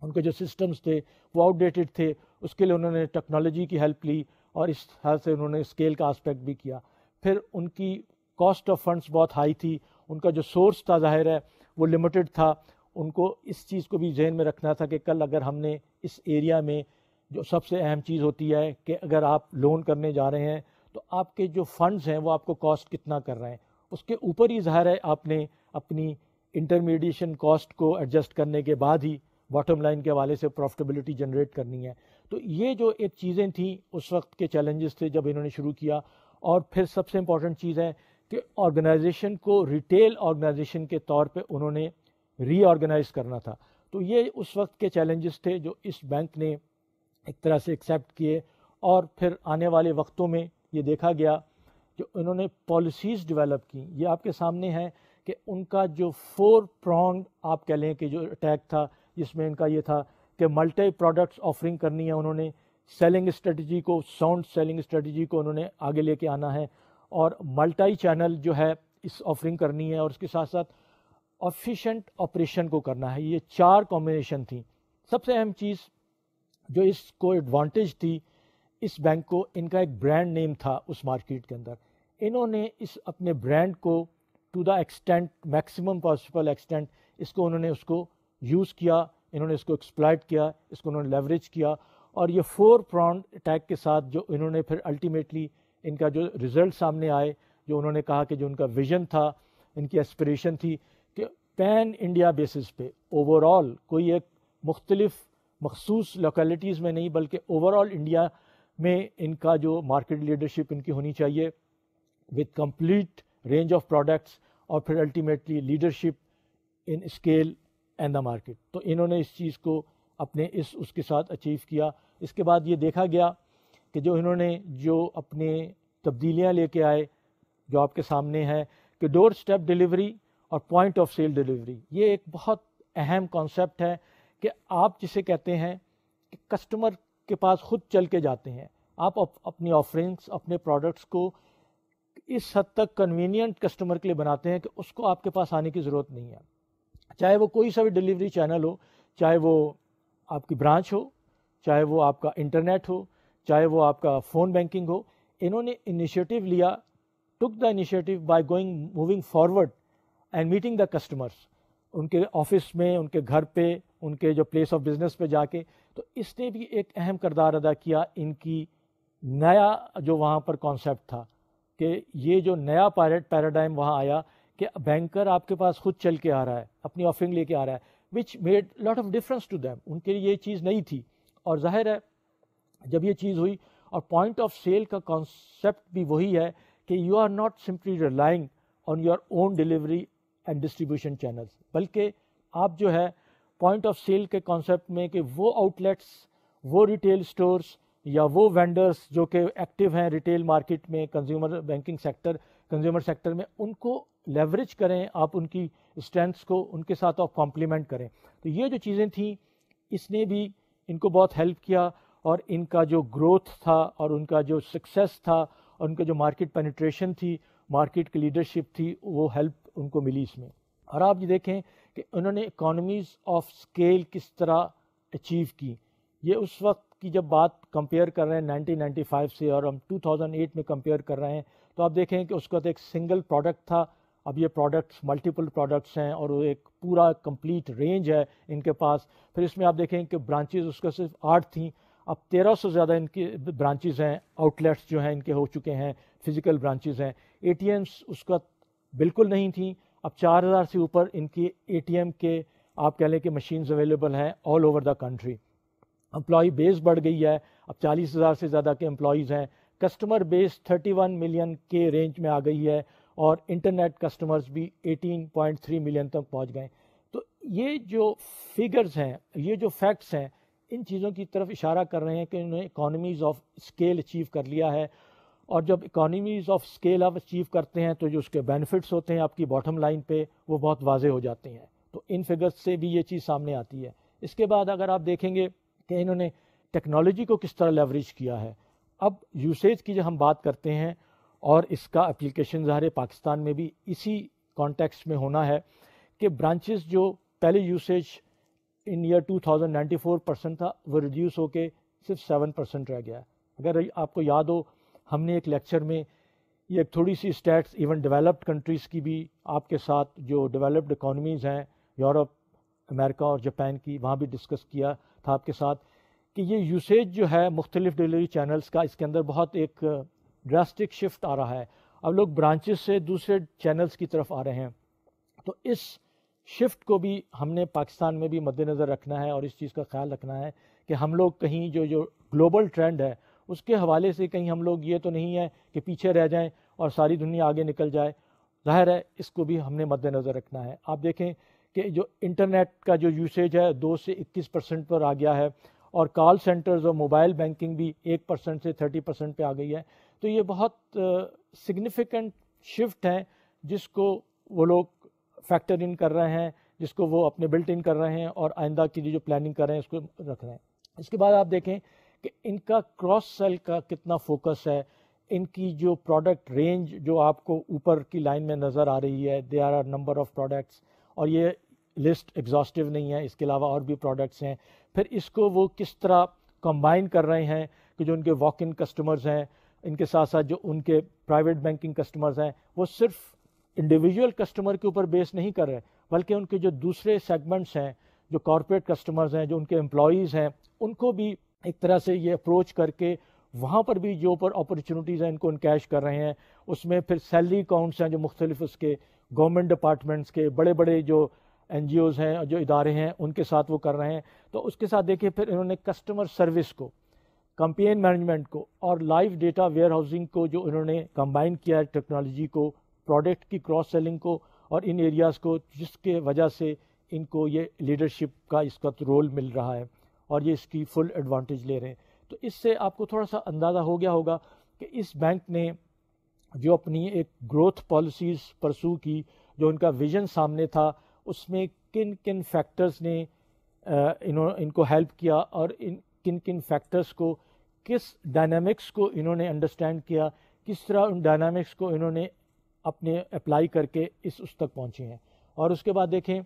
ان کے جو سسٹمز تھے وہ آؤٹ ڈیٹڈ تھے. اس کے لیے انہوں نے ٹیکنالوجی کی ہیلپ لی، اور اس حال سے انہوں نے اسکیل کا آسپیکٹ بھی کیا. پھر ان کی کاسٹ آف فنڈس بہت ہائی تھی، ان کا جو سورس تھا ظاہر ہے وہ لمیٹڈ تھا. ان کو اس چیز کو بھی ذہن میں رکھنا تھا کہ کل اگر ہم نے اس ایریا میں، جو سب سے اہم چیز ہوتی ہے کہ اگر آپ لون کرنے جا رہے ہیں تو آپ کے جو فنڈز ہیں وہ آپ کو کاسٹ کتنا کر رہے ہیں، اس کے اوپر ہی ظاہر ہے آپ نے اپنی انٹرمیڈیشن کاسٹ کو ایڈجسٹ کرنے کے بعد ہی باٹم لائن کے حوالے سے پروفٹیبلٹی جنریٹ کرنی ہے. تو یہ جو ایک چیزیں تھیں اس وقت کے چیلنجز تھے جب انہوں نے شروع کیا. اور پھر سب سے امپورٹنٹ چیز ہے کہ آرگنائزیشن کو ریٹیل آرگنائزیشن کے طور پہ انہوں نے ری آرگنائز کرنا تھا. تو یہ اس وقت کے چیلنجز تھے جو اس بینک نے ایک طرح سے ایکسیپٹ کیے. اور پھر آنے والے وقتوں میں یہ دیکھا گیا جو انہوں نے پالیسیز ڈیولپ کی. یہ آپ کے سامنے ہے کہ ان کا جو 4 pronged آپ کہہ لیں کہ جو اٹیک تھا، جس میں ان کا یہ تھا کہ ملٹی پروڈکٹس آفرنگ کرنی ہے انہوں نے، سیلنگ اسٹریٹجی کو، ساؤنڈ سیلنگ اسٹریٹجی کو انہوں نے آگے لے کے آنا ہے، اور ملٹی چینل جو ہے اس آفرنگ کرنی ہے، اور اس کے ساتھ ساتھ ایفیشینٹ آپریشن کو کرنا ہے. یہ 4 کمبینیشن تھیں. سب سے اہم چیز جو اس کو ایڈوانٹیج تھی اس بینک کو، ان کا ایک برانڈ نیم تھا اس مارکیٹ کے اندر. انہوں نے اس اپنے برانڈ کو to the extent, maximum possible extent, اس کو انہوں نے اس کو یوز کیا، انہوں نے اس کو ایکسپلائٹ کیا، اس کو انہوں نے لیوریج کیا. اور یہ 4 pronged اٹیک کے ساتھ جو انہوں نے پھر الٹیمیٹلی ان کا جو رزلٹ سامنے آئے، جو انہوں نے کہا کہ جو ان کا ویژن تھا، ان کی ایسپریشن تھی کہ پین انڈیا بیسس پہ اوور آل، کوئی ایک مختلف مخصوص لوکیلٹیز میں نہیں بلکہ اوور آل انڈیا میں ان کا جو مارکیٹ لیڈرشپ ان کی ہونی چاہیے with complete range of products, اور پھر ultimately leadership in scale and the market. تو انہوں نے اس چیز کو اپنے اس کے ساتھ اچیو کیا. اس کے بعد یہ دیکھا گیا کہ جو انہوں نے جو اپنے تبدیلیاں لے کے آئے، جو آپ کے سامنے ہے کہ ڈور اسٹیپ ڈیلیوری اور پوائنٹ آف سیل ڈیلیوری، یہ ایک بہت اہم کانسیپٹ ہے کہ آپ جسے کہتے ہیں کہ کسٹمر کے پاس خود چل کے جاتے ہیں، آپ اپنی آفرنگس، اپنے پروڈکٹس کو اس حد تک کنوینئنٹ کسٹمر کے لیے بناتے ہیں کہ اس کو آپ کے پاس آنے کی ضرورت نہیں ہے، چاہے وہ کوئی سا بھی ڈیلیوری چینل ہو، چاہے وہ آپ کی برانچ ہو، چاہے وہ آپ کا انٹرنیٹ ہو، چاہے وہ آپ کا فون بینکنگ ہو. انہوں نے انیشیٹو لیا، took the initiative by moving forward and meeting the customers, ان کے آفس میں، ان کے گھر پہ، ان کے جو پلیس آف بزنس پہ جا کے. تو اس نے بھی ایک اہم کردار ادا کیا. ان کی نیا جو وہاں پر کانسیپٹ تھا کہ یہ جو نیا پیراڈائم وہاں آیا کہ بینکر آپ کے پاس خود چل کے آ رہا ہے، اپنی آفرنگ لے کے آ رہا ہے، which made lot of difference to them. ان کے لیے یہ چیز نہیں تھی. اور ظاہر ہے جب یہ چیز ہوئی، اور پوائنٹ آف سیل کا کانسیپٹ بھی وہی ہے کہ you are not simply relying on your own delivery and distribution channels, بلکہ آپ جو ہے پوائنٹ آف سیل کے کانسیپٹ میں کہ وہ آؤٹ لیٹس، وہ ریٹیل سٹورز یا وہ وینڈرز جو کہ ایکٹیو ہیں ریٹیل مارکیٹ میں، consumer banking sector, consumer sector میں، ان کو لیوریج کریں، آپ ان کی اسٹرینتھس کو ان کے ساتھ آپ کمپلیمنٹ کریں. تو یہ جو چیزیں تھیں اس نے بھی ان کو بہت ہیلپ کیا، اور ان کا جو گروتھ تھا اور ان کا جو سکسیس تھا اور ان کا جو مارکیٹ پینیٹریشن تھی، مارکیٹ کی لیڈرشپ تھی، وہ ہیلپ ان کو ملی اس میں. اور آپ یہ دیکھیں کہ انہوں نے اکانومیز آف اسکیل کس طرح اچیو کی. یہ اس وقت کی جب بات کمپیئر کر رہے ہیں 1995 سے، اور ہم 2008 میں کمپیئر کر رہے ہیں، تو آپ دیکھیں کہ اس کا تو ایک سنگل پروڈکٹ تھا، اب یہ پروڈکٹس ملٹیپل پروڈکٹس ہیں اور وہ ایک پورا کمپلیٹ رینج ہے ان کے پاس. پھر اس میں آپ دیکھیں کہ برانچز اس کا صرف 8 تھیں، اب 1300 سے زیادہ ان کی برانچز ہیں، آؤٹ لیٹس جو ہیں ان کے ہو چکے ہیں، فزیکل برانچز ہیں. اے ٹی ایمس اس کا بالکل نہیں تھیں، اب 4000 سے اوپر ان کی اے ٹی ایم کے آپ کہہ لیں کہ مشینز اویلیبل ہیں all over the country. Employee base بڑھ گئی ہے، اب 40,000 سے زیادہ کے امپلائیز ہیں. کسٹمر بیس 31 ملین کے رینج میں آ گئی ہے، اور انٹرنیٹ کسٹمرز بھی 18.3 ملین تک پہنچ گئے. تو یہ جو فگرز ہیں، یہ جو فیکٹس ہیں، ان چیزوں کی طرف اشارہ کر رہے ہیں کہ انہوں نے اکانومیز آف اسکیل اچیو کر لیا ہے. اور جب اکانومیز آف اسکیل آپ اچیو کرتے ہیں تو جو اس کے بینیفٹس ہوتے ہیں آپ کی باٹم لائن پہ، وہ بہت واضح ہو جاتے ہیں. تو ان فگرز سے بھی یہ چیز سامنے آتی ہے. اس کے بعد اگر آپ دیکھیں گے کہ انہوں نے ٹیکنالوجی کو کس طرح لیوریج کیا ہے. اب یوسیج کی جو ہم بات کرتے ہیں، اور اس کا اپلیکیشن ظاہر پاکستان میں بھی اسی کانٹیکسٹ میں ہونا ہے کہ برانچز جو پہلے یوسیج ان ایئر 2094% تھا، وہ ریڈیوس ہو کے صرف 7% رہ گیا. اگر آپ کو یاد ہو، ہم نے ایک لیکچر میں یہ تھوڑی سی اسٹیٹس ایون ڈیولپڈ کنٹریز کی بھی آپ کے ساتھ، جو ڈیولپڈ اکانومیز ہیں یورپ، امریکہ اور جاپان کی، وہاں بھی ڈسکس کیا تھا آپ کے ساتھ کہ یہ یوسیج جو ہے مختلف ڈیلیوری چینلز کا، اس کے اندر بہت ایک ڈراسٹک شفٹ آ رہا ہے. اب لوگ برانچز سے دوسرے چینلز کی طرف آ رہے ہیں. تو اس شفٹ کو بھی ہم نے پاکستان میں بھی مد نظر رکھنا ہے، اور اس چیز کا خیال رکھنا ہے کہ ہم لوگ کہیں جو گلوبل ٹرینڈ ہے اس کے حوالے سے کہیں ہم لوگ یہ تو نہیں ہے کہ پیچھے رہ جائیں اور ساری دنیا آگے نکل جائے. ظاہر ہے اس کو بھی ہم نے مد نظر رکھنا ہے. آپ دیکھیں کہ جو انٹرنیٹ کا جو یوسیج ہے 2 سے 21% پر آ گیا ہے، اور کال سینٹرز اور موبائل بینکنگ بھی 1% سے 30% پہ آ گئی ہے. تو یہ بہت سگنیفیکنٹ شفٹ ہیں جس کو وہ لوگ فیکٹر ان کر رہے ہیں، جس کو وہ اپنے بلٹ ان کر رہے ہیں، اور آئندہ کی جو پلاننگ کر رہے ہیں اس کو رکھ رہے ہیں. اس کے بعد آپ دیکھیں کہ ان کا کراس سیل کا کتنا فوکس ہے. ان کی جو پروڈکٹ رینج جو آپ کو اوپر کی لائن میں نظر آ رہی ہے، they are number of products, اور یہ لسٹ ایگزاسٹیو نہیں ہے، اس کے علاوہ اور بھی پروڈکٹس ہیں. پھر اس کو وہ کس طرح کمبائن کر رہے ہیں کہ جو ان کے واک ان کسٹمرز ہیں، ان کے ساتھ ساتھ جو ان کے پرائیویٹ بینکنگ کسٹمرز ہیں، وہ صرف انڈیویجول کسٹمر کے اوپر بیس نہیں کر رہے، بلکہ ان کے جو دوسرے سیگمنٹس ہیں، جو کارپوریٹ کسٹمرز ہیں، جو ان کے امپلائیز ہیں، ان کو بھی ایک طرح سے یہ اپروچ کر کے وہاں پر بھی جو اوپر اپرچونیٹیز ہیں ان کو انکیش کر رہے ہیں. اس میں پھر سیلری اکاؤنٹس ہیں جو مختلف اس کے گورنمنٹ ڈپارٹمنٹس کے، بڑے بڑے جو این جی اوز ہیں، جو ادارے ہیں، ان کے ساتھ وہ کر رہے ہیں. تو اس کے ساتھ دیکھیں پھر انہوں نے کسٹمر سروس کو، کمپین مینجمنٹ کو، اور لائیو ڈیٹا ویئر ہاؤسنگ کو جو انہوں نے کمبائن کیا ہے، ٹیکنالوجی کو، پروڈکٹ کی کراس سیلنگ کو، اور ان ایریاز کو، جس کے وجہ سے ان کو یہ لیڈرشپ کا اس کا رول مل رہا ہے، اور یہ اس کی فل ایڈوانٹیج لے رہے ہیں. تو اس سے آپ کو تھوڑا سا اندازہ ہو گیا ہوگا کہ اس بینک نے جو اپنی ایک گروتھ پالیسیز پرسو کی، جو ان کا ویژن سامنے تھا، اس میں کن کن فیکٹرز نے ان کو ہیلپ کیا، اور کن کن فیکٹرز کو، کس ڈائنامکس کو انہوں نے انڈرسٹینڈ کیا، کس طرح ان ڈائنامکس کو انہوں نے اپنے اپلائی کر کے اس تک پہنچے ہیں. اور اس کے بعد دیکھیں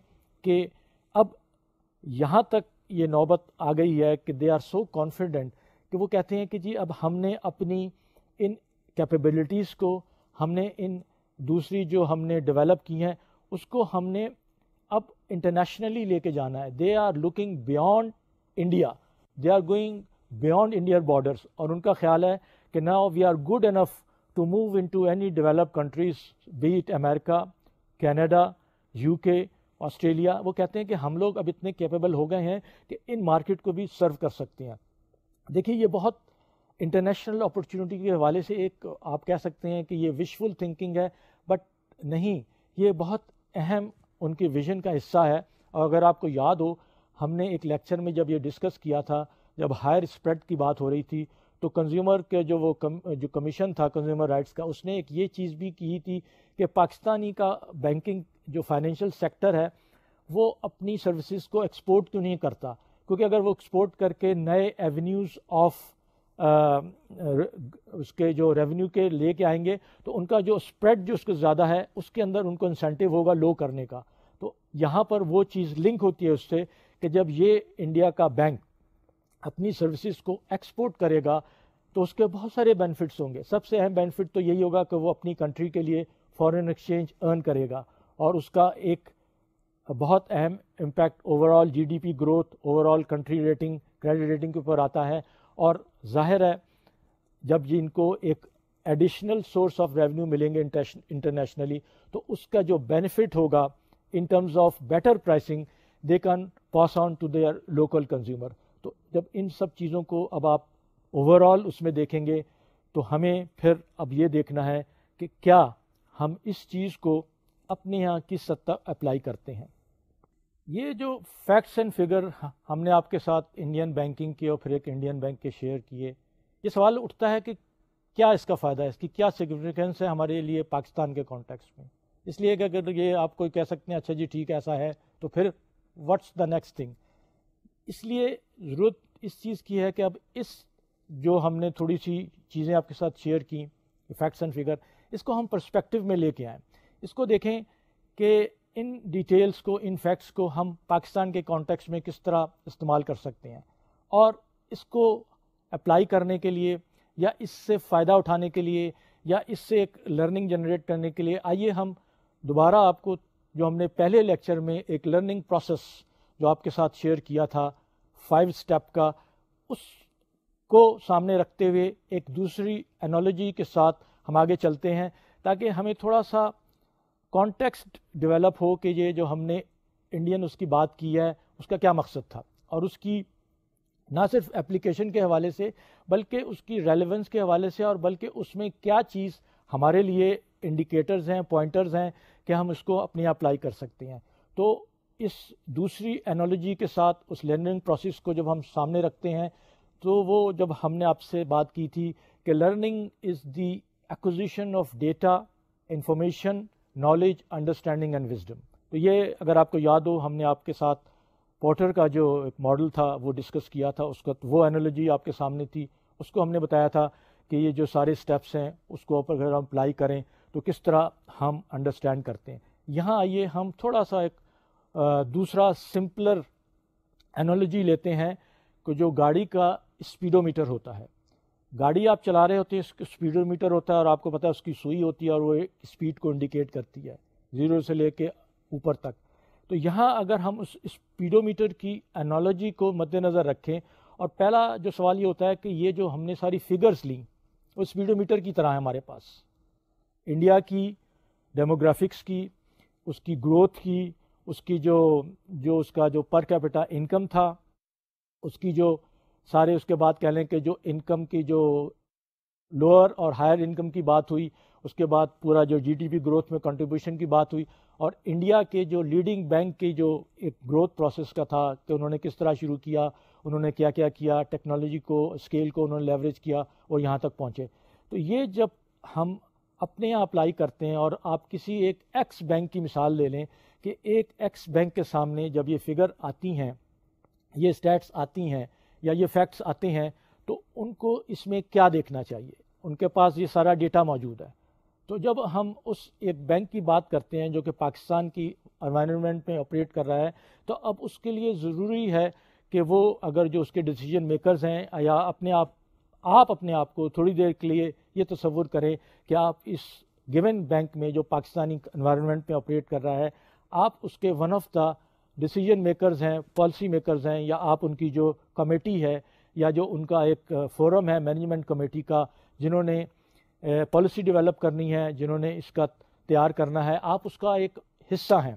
کہ اب یہاں تک یہ نوبت آ گئی ہے کہ دے آر سو کانفیڈنٹ کہ وہ کہتے ہیں کہ جی اب ہم نے اپنی ان کیپیبلٹیز کو، ہم نے ان دوسری جو ہم نے ڈیولپ کی ہیں، اس کو ہم نے اب انٹرنیشنلی لے کے جانا ہے. They are looking beyond India, they are going beyond India borders. اور ان کا خیال ہے کہ now we are good enough to move into any develop countries, be it America, Canada, U K, Australia. وہ کہتے ہیں کہ ہم لوگ اب اتنے کیپیبل ہو گئے ہیں کہ ان مارکیٹ کو بھی سرو کر سکتے ہیں. دیکھیے یہ بہت انٹرنیشنل اپرچونٹی کے حوالے سے ایک آپ کہہ سکتے ہیں کہ یہ وشفل تھنکنگ ہے، بٹ نہیں، یہ بہت اہم ان کے ویژن کا حصہ ہے. اور اگر آپ کو یاد ہو, ہم نے ایک لیکچر میں جب یہ ڈسکس کیا تھا, جب ہائر اسپریڈ کی بات ہو رہی تھی, تو کنزیومر کے جو کمیشن تھا کنزیومر رائٹس کا, اس نے ایک یہ چیز بھی کی تھی کہ پاکستانی کا بینکنگ جو فائنینشیل سیکٹر ہے وہ اپنی سروسز کو ایکسپورٹ کیوں نہیں کرتا, کیونکہ اگر وہ ایکسپورٹ کر کے نئے ایونیوز آف اس کے جو ریونیو کے لے کے آئیں گے تو ان کا جو اسپریڈ جو اس کو زیادہ ہے اس کے اندر ان کو انسینٹیو ہوگا لو کرنے کا. تو یہاں پر وہ چیز لنک ہوتی ہے اس سے کہ جب یہ انڈیا کا بینک اپنی سروسز کو ایکسپورٹ کرے گا تو اس کے بہت سارے بینیفٹس ہوں گے. سب سے اہم بینیفٹ تو یہی ہوگا کہ وہ اپنی کنٹری کے لیے فارن ایکسچینج ارن کرے گا, اور اس کا ایک بہت اہم impact overall G D P growth, overall country rating, credit rating کے اوپر آتا ہے. اور ظاہر ہے جب ان کو ایک ایڈیشنل سورس آف ریونیو ملیں گے انٹرنیشنلی, تو اس کا جو بینیفٹ ہوگا in terms of better pricing they can pass on to their local consumer. تو جب ان سب چیزوں کو اب آپ اوور آل اس میں دیکھیں گے تو ہمیں پھر اب یہ دیکھنا ہے کہ کیا ہم اس چیز کو اپنے یہاں کس حد تک اپلائی کرتے ہیں. یہ جو فیکٹس اینڈ فگر ہم نے آپ کے ساتھ انڈین بینکنگ کے اور پھر ایک انڈین بینک کے شیئر کیے, یہ سوال اٹھتا ہے کہ کیا اس کا فائدہ ہے, اس کی کیا سگنیفیکنس ہے ہمارے لیے پاکستان کے کانٹیکسٹ میں. اس لیے کہ اگر یہ آپ کوئی کہہ سکتے ہیں اچھا جی ٹھیک ایسا ہے تو پھر واٹس دا نیکسٹ تھنگ. اس لیے ضرورت اس چیز کی ہے کہ اب اس جو ہم نے تھوڑی سی چیزیں آپ کے ساتھ شیئر کی فیکٹس اینڈ فگر, اس کو ہم پرسپیکٹو میں لے کے آئیں, اس کو دیکھیں کہ ان ڈیٹیلز کو, ان فیکٹس کو ہم پاکستان کے کانٹیکسٹ میں کس طرح استعمال کر سکتے ہیں, اور اس کو اپلائی کرنے کے لیے یا اس سے فائدہ اٹھانے کے لیے یا اس سے ایک لرننگ جنریٹ کرنے کے لیے آئیے ہم دوبارہ آپ کو جو ہم نے پہلے لیکچر میں ایک لرننگ پروسیس جو آپ کے ساتھ شیئر کیا تھا 5 اسٹیپ کا, اس کو سامنے رکھتے ہوئے ایک دوسری انالوجی کے ساتھ ہم آگے چلتے ہیں تاکہ ہمیں تھوڑا سا کانٹیکسٹ ڈیولپ ہو کہ یہ جو ہم نے انڈین اس کی بات کی ہے اس کا کیا مقصد تھا, اور اس کی نہ صرف اپلیکیشن کے حوالے سے بلکہ اس کی ریلیونس کے حوالے سے, اور بلکہ اس میں کیا چیز ہمارے لیے انڈیکیٹرز ہیں, پوائنٹرز ہیں کہ ہم اس کو اپنے اپلائی کر سکتے ہیں. تو اس دوسری انالوجی کے ساتھ اس لرننگ پروسیس کو جب ہم سامنے رکھتے ہیں تو وہ جب ہم نے آپ سے بات کی تھی کہ learning is the acquisition of data, information, knowledge, understanding and wisdom. تو یہ اگر آپ کو یاد ہو ہم نے آپ کے ساتھ پورٹر کا جو ایک ماڈل تھا وہ ڈسکس کیا تھا, اس کا وہ انالوجی آپ کے سامنے تھی, اس کو ہم نے بتایا تھا کہ یہ جو سارے سٹیپس ہیں اس کو اگر ہم اپلائی کریں تو کس طرح ہم انڈرسٹینڈ کرتے ہیں. یہاں آئیے ہم تھوڑا سا ایک دوسرا سمپلر انالوجی لیتے ہیں کہ جو گاڑی کا اسپیڈو میٹر ہوتا ہے. گاڑی آپ چلا رہے ہوتے ہیں, اس کا اسپیڈو میٹر ہوتا ہے اور آپ کو پتہ ہے اس کی سوئی ہوتی ہے اور وہ اسپیڈ کو انڈیکیٹ کرتی ہے 0 سے لے کے اوپر تک. تو یہاں اگر ہم اس اسپیڈو میٹر کی انالوجی کو مد نظر رکھیں, اور پہلا جو سوال یہ ہوتا ہے کہ یہ جو ہم نے ساری فگرز لیں وہ اسپیڈو میٹر کی طرح ہے ہمارے پاس, انڈیا کی ڈیموگرافکس کی, اس کی گروتھ کی, اس کی جو اس کا جو پر کیپٹا انکم تھا, اس کی جو سارے اس کے بعد کہہ لیں کہ جو انکم کی جو لوور اور ہائر انکم کی بات ہوئی, اس کے بعد پورا جو جی ڈی پی گروتھ میں کنٹریبیوشن کی بات ہوئی, اور انڈیا کے جو لیڈنگ بینک کی جو ایک گروتھ پروسیس کا تھا کہ انہوں نے کس طرح شروع کیا, انہوں نے کیا کیا کیا, ٹیکنالوجی کو, اسکیل کو انہوں نے لیوریج کیا اور یہاں تک پہنچے. تو یہ جب ہم اپنے یہاں اپلائی کرتے ہیں, اور آپ کسی ایک ایکس بینک کی مثال لے لیں کہ ایک ایکس بینک کے سامنے جب یہ فگر آتی ہیں, یہ اسٹیٹس آتی ہیں یا یہ فیکٹس آتے ہیں, تو ان کو اس میں کیا دیکھنا چاہیے, ان کے پاس یہ سارا ڈیٹا موجود ہے. تو جب ہم اس ایک بینک کی بات کرتے ہیں جو کہ پاکستان کی انوائرمنٹ میں آپریٹ کر رہا ہے, تو اب اس کے لیے ضروری ہے کہ وہ اگر جو اس کے ڈیسیجن میکرز ہیں یا آپ اپنے آپ کو تھوڑی دیر کے لیے یہ تصور کریں کہ آپ اس گیون بینک میں جو پاکستانی انوائرمنٹ میں آپریٹ کر رہا ہے, آپ اس کے one of the decision makers ہیں, پالیسی میکرز ہیں, یا آپ ان کی جو کمیٹی ہے یا جو ان کا ایک فورم ہے مینجمنٹ کمیٹی کا, جنہوں نے پالیسی ڈیولپ کرنی ہے, جنہوں نے اس کا تیار کرنا ہے, آپ اس کا ایک حصہ ہیں.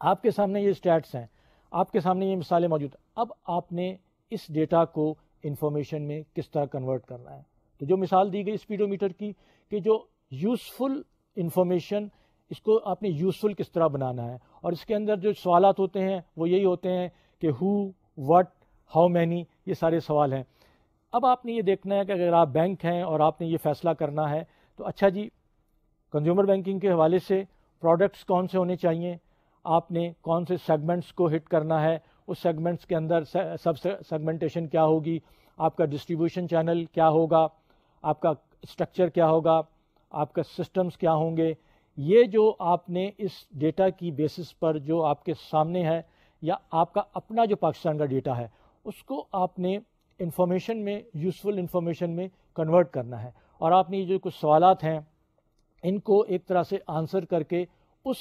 آپ کے سامنے یہ اسٹیٹس ہیں, آپ کے سامنے یہ مثالیں موجود ہیں. اب آپ نے اس ڈیٹا کو انفارمیشن میں کس طرح کنورٹ کرنا ہے. تو جو مثال دی گئی اسپیڈو میٹر کی کہ جو یوزفل انفارمیشن اس کو آپ نے یوزفل کس طرح بنانا ہے. اور اس کے اندر جو سوالات ہوتے ہیں وہ یہی ہوتے ہیں کہ ہو، وٹ، ہاؤ مینی، یہ سارے سوال ہیں. اب آپ نے یہ دیکھنا ہے کہ اگر آپ بینک ہیں اور آپ نے یہ فیصلہ کرنا ہے تو اچھا جی، کنزیومر بینکنگ کے حوالے سے پروڈکٹس کون سے ہونے چاہیے، آپ نے کون سے سیگمنٹس کو ہٹ کرنا ہے، اس سیگمنٹس کے اندر سب سیگمنٹیشن کیا ہوگی، آپ کا ڈسٹریبیوشن چینل کیا ہوگا، آپ کا اسٹرکچر کیا ہوگا، آپ کا سسٹمز کیا ہوں گے. یہ جو آپ نے اس ڈیٹا کی بیسس پر جو آپ کے سامنے ہے یا آپ کا اپنا جو پاکستان کا ڈیٹا ہے اس کو آپ نے انفارمیشن میں، یوزفل انفارمیشن میں کنورٹ کرنا ہے. اور آپ نے یہ جو کچھ سوالات ہیں ان کو ایک طرح سے آنسر کر کے اس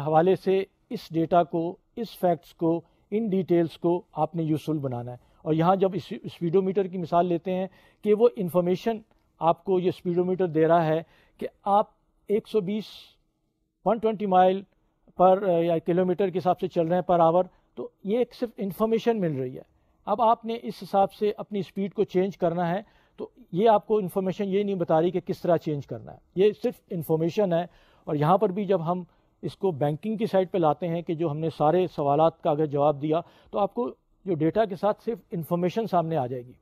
حوالے سے اس ڈیٹا کو، اس فیکٹس کو، ان ڈیٹیلز کو آپ نے یوزفل بنانا ہے. اور یہاں جب اس اسپیڈو میٹر کی مثال لیتے ہیں کہ وہ انفارمیشن آپ کو یہ اسپیڈو میٹر دے رہا ہے کہ آپ 120 مائل پر یا کلومیٹر کے حساب سے چل رہے ہیں پر آور، تو یہ ایک صرف انفارمیشن مل رہی ہے. اب آپ نے اس حساب سے اپنی اسپیڈ کو چینج کرنا ہے تو یہ آپ کو انفارمیشن یہ نہیں بتا رہی کہ کس طرح چینج کرنا ہے، یہ صرف انفارمیشن ہے. اور یہاں پر بھی جب ہم اس کو بینکنگ کی سائڈ پہ لاتے ہیں کہ جو ہم نے سارے سوالات کا اگر جواب دیا تو آپ کو جو ڈیٹا کے ساتھ صرف انفارمیشن سامنے آ جائے گی،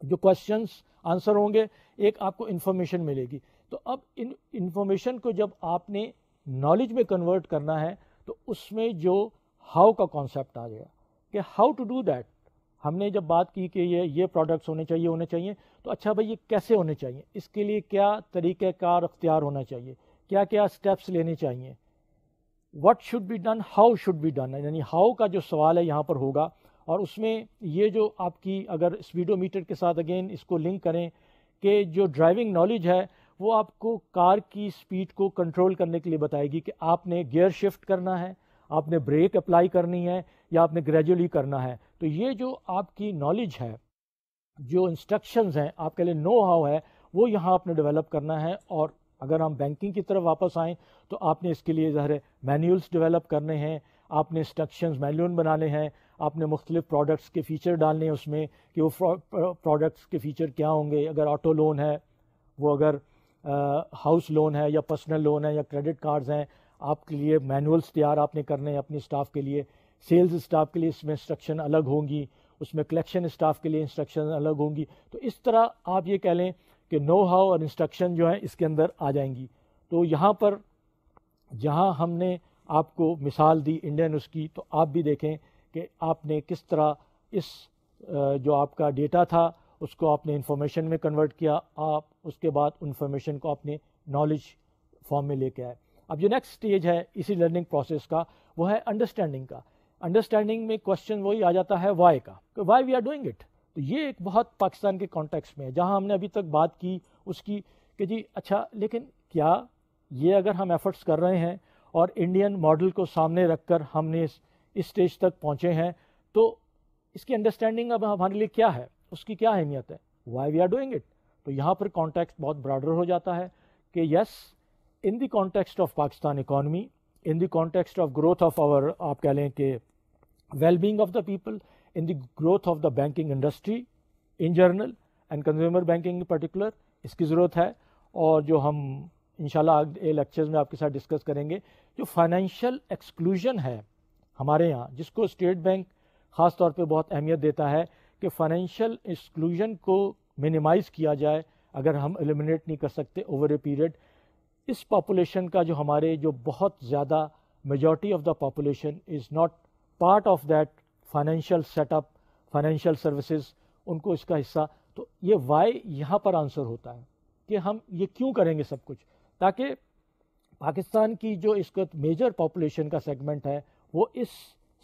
جو کوشچنس آنسر ہوں گے ایک آپ کو انفارمیشن ملے گی. تو اب ان انفارمیشن کو جب آپ نے نالج میں کنورٹ کرنا ہے تو اس میں جو ہاؤ کا کانسیپٹ آ جائے گا کہ ہاؤ ٹو ڈو دیٹ. ہم نے جب بات کی کہ یہ پروڈکٹس ہونے چاہیے تو اچھا بھائی یہ کیسے ہونے چاہیے، اس کے لیے کیا طریقہ کار اختیار ہونا چاہیے، کیا کیا اسٹیپس لینے چاہیے، what should be done, how should be done. یعنی ہاؤ کا جو سوال ہے یہاں پر ہوگا. اور اس میں یہ جو آپ کی اگر اسپیڈو میٹر کے ساتھ اگین اس کو لنک کریں کہ جو ڈرائیونگ نالج ہے وہ آپ کو کار کی اسپیڈ کو کنٹرول کرنے کے لیے بتائے گی کہ آپ نے گیئر شفٹ کرنا ہے، آپ نے بریک اپلائی کرنی ہے یا آپ نے گریجولی کرنا ہے. تو یہ جو آپ کی نالج ہے، جو انسٹرکشنز ہیں، آپ کے لیے نو ہاؤ ہے، وہ یہاں آپ نے ڈیولپ کرنا ہے. اور اگر ہم بینکنگ کی طرف واپس آئیں تو آپ نے اس کے لیے ظاہر ہے مینیولس ڈیولپ کرنے ہیں، آپ نے انسٹرکشنز مینیول بنانے ہیں، آپ نے مختلف پروڈکٹس کے فیچر ڈالنے ہیں اس میں کہ وہ پروڈکٹس کے فیچر کیا ہوں گے. اگر آٹو لون ہے، وہ اگر ہاؤس لون ہے یا پرسنل لون ہے یا کریڈٹ کارڈز ہیں، آپ کے لیے مینولس تیار آپ نے کرنے ہیں اپنے اسٹاف کے لیے. سیلز اسٹاف کے لیے اس میں انسٹرکشن الگ ہوں گی، اس میں کلیکشن اسٹاف کے لیے انسٹرکشن الگ ہوں گی. تو اس طرح آپ یہ کہہ لیں کہ نو ہاؤ اور انسٹرکشن جو ہیں اس کے اندر آ جائیں گی. تو یہاں پر جہاں ہم نے آپ کو مثال دی انڈین اس کی، تو آپ بھی دیکھیں کہ آپ نے کس طرح اس جو آپ کا ڈیٹا تھا اس کو آپ نے انفارمیشن میں کنورٹ کیا، آپ اس کے بعد انفارمیشن کو اپنے نالج فارم میں لے کے آئے. اب جو نیکسٹ سٹیج ہے اسی لرننگ پروسیس کا وہ ہے انڈرسٹینڈنگ کا. انڈرسٹینڈنگ میں کوشچن وہی آ جاتا ہے وائی کا، کہ why we are doing it. تو یہ ایک بہت پاکستان کے کانٹیکس میں ہے جہاں ہم نے ابھی تک بات کی اس کی کہ جی اچھا لیکن کیا یہ اگر ہم ایفرٹس کر رہے ہیں اور انڈین ماڈل کو سامنے رکھ کر ہم نے اس اسٹیج تک پہنچے ہیں تو اس کی انڈرسٹینڈنگ اب ہمارے لیے کیا ہے، اس کی کیا اہمیت ہے، why we are doing it. تو یہاں پر کانٹیکسٹ بہت براڈر ہو جاتا ہے کہ yes in the context of Pakistan economy, in the context of growth of our آپ کہہ لیں کہ well being of the people, in the growth of the banking industry in general and consumer banking in particular اس کی ضرورت ہے. اور جو ہم انشاءاللہ اگلے لیکچرز میں آپ کے ساتھ ڈسکس کریں گے جو فائنینشیل ایکسکلوژن ہے ہمارے یہاں، جس کو اسٹیٹ بینک خاص طور پہ بہت اہمیت دیتا ہے کہ فائنینشیل ایکسکلوژن کو منیمائز کیا جائے اگر ہم ایلیمنیٹ نہیں کر سکتے اوور اے پیریڈ. اس پاپولیشن کا جو ہمارے جو بہت زیادہ majority of the population is not part of that financial set up, financial services, ان کو اس کا حصہ. تو یہ وائی یہاں پر آنسر ہوتا ہے کہ ہم یہ کیوں کریں گے سب کچھ، تاکہ پاکستان کی جو اس وقت میجر پاپولیشن کا سیگمنٹ ہے وہ اس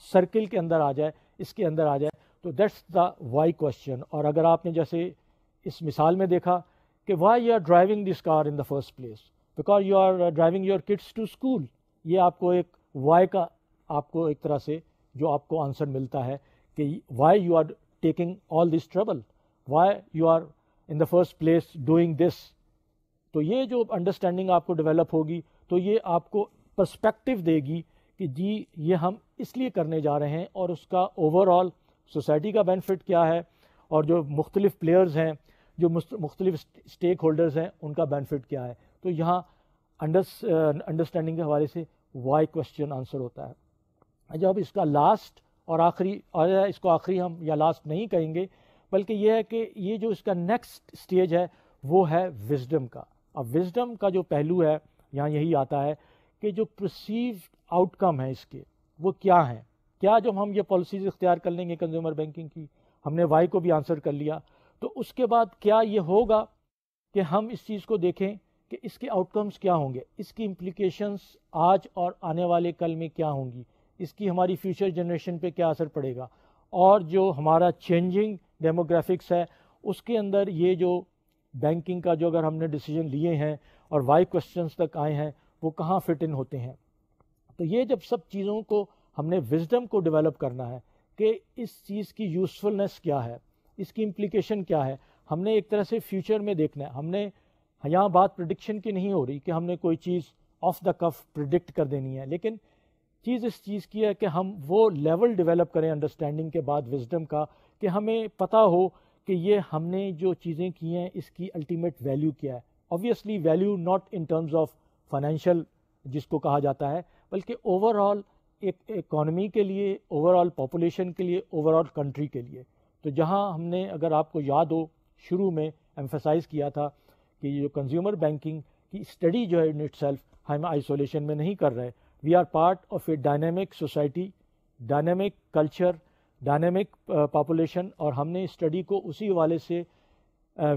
سرکل کے اندر آ جائے، اس کے اندر آ جائے. تو دیٹس دا وائی کوشچن. اور اگر آپ نے جیسے اس مثال میں دیکھا کہ why you are driving this car in the first place, because you are driving your kids to school. یہ آپ کو ایک وائی کا آپ کو ایک طرح سے جو آپ کو آنسر ملتا ہے کہ why you are taking all this trouble, why you are in the first place doing this. تو یہ جو انڈرسٹینڈنگ آپ کو ڈیولپ ہوگی تو یہ آپ کو پرسپیکٹو دے گی کہ جی یہ ہم اس لیے کرنے جا رہے ہیں اور اس کا اوور آل سوسائٹی کا بینیفٹ کیا ہے اور جو مختلف پلیئرز ہیں، جو مختلف اسٹیک ہولڈرز ہیں، ان کا بینیفٹ کیا ہے. تو یہاں انڈرسٹینڈنگ کے حوالے سے وائی کوشچن آنسر ہوتا ہے. جب اس کا لاسٹ اور آخری، اور اس کو آخری ہم یا لاسٹ نہیں کہیں گے، بلکہ یہ ہے کہ یہ جو اس کا نیکسٹ سٹیج ہے وہ ہے وزڈم کا. اب وزڈم کا جو پہلو ہے یہاں یہی آتا ہے کہ جو پرسیوڈ آؤٹ کم ہے اس کے وہ کیا ہیں. کیا جب ہم یہ پالیسیز اختیار کر لیں گے کنزیومر بینکنگ کی، ہم نے وائی کو بھی آنسر کر لیا، تو اس کے بعد کیا یہ ہوگا کہ ہم اس چیز کو دیکھیں کہ اس کے آؤٹ کمز کیا ہوں گے، اس کی امپلیکیشنز آج اور آنے والے کل میں کیا ہوں گی، اس کی ہماری فیوچر جنریشن پہ کیا اثر پڑے گا، اور جو ہمارا چینجنگ ڈیموگرافکس ہے اس کے اندر یہ جو بینکنگ کا جو اگر ہم نے ڈیسیجن لیے ہیں اور وائی کوشچنز تک آئے ہیں وہ کہاں فٹ ان ہوتے ہیں. تو یہ جب سب چیزوں کو ہم نے وزڈم کو ڈیولپ کرنا ہے کہ اس چیز کی یوزفلنس کیا ہے، اس کی امپلیکیشن کیا ہے، ہم نے ایک طرح سے فیوچر میں دیکھنا ہے. ہم نے یہاں بات پریڈکشن کی نہیں ہو رہی کہ ہم نے کوئی چیز آف دا کف پریڈکٹ کر دینی ہے، لیکن چیز اس چیز کی ہے کہ ہم وہ لیول ڈیولپ کریں انڈرسٹینڈنگ کے بعد وزڈم کا، کہ ہمیں پتہ ہو کہ یہ ہم نے جو چیزیں کی ہیں اس کی الٹیمیٹ ویلیو کیا ہے. Obviously value not in terms of financial جس کو کہا جاتا ہے، بلکہ اوور آل ایک اکانومی کے لیے، اوور آل پاپولیشن کے لیے، اوور آل کنٹری کے لیے. تو جہاں ہم نے اگر آپ کو یاد ہو شروع میں ایمفیسائز کیا تھا کہ یہ جو کنزیومر بینکنگ کی اسٹڈی جو ہے ان اٹ سیلف ہم آئسولیشن میں نہیں کر رہے، we are part of a dynamic society, dynamic culture, dynamic population, اور ہم نے اسٹڈی کو اسی حوالے سے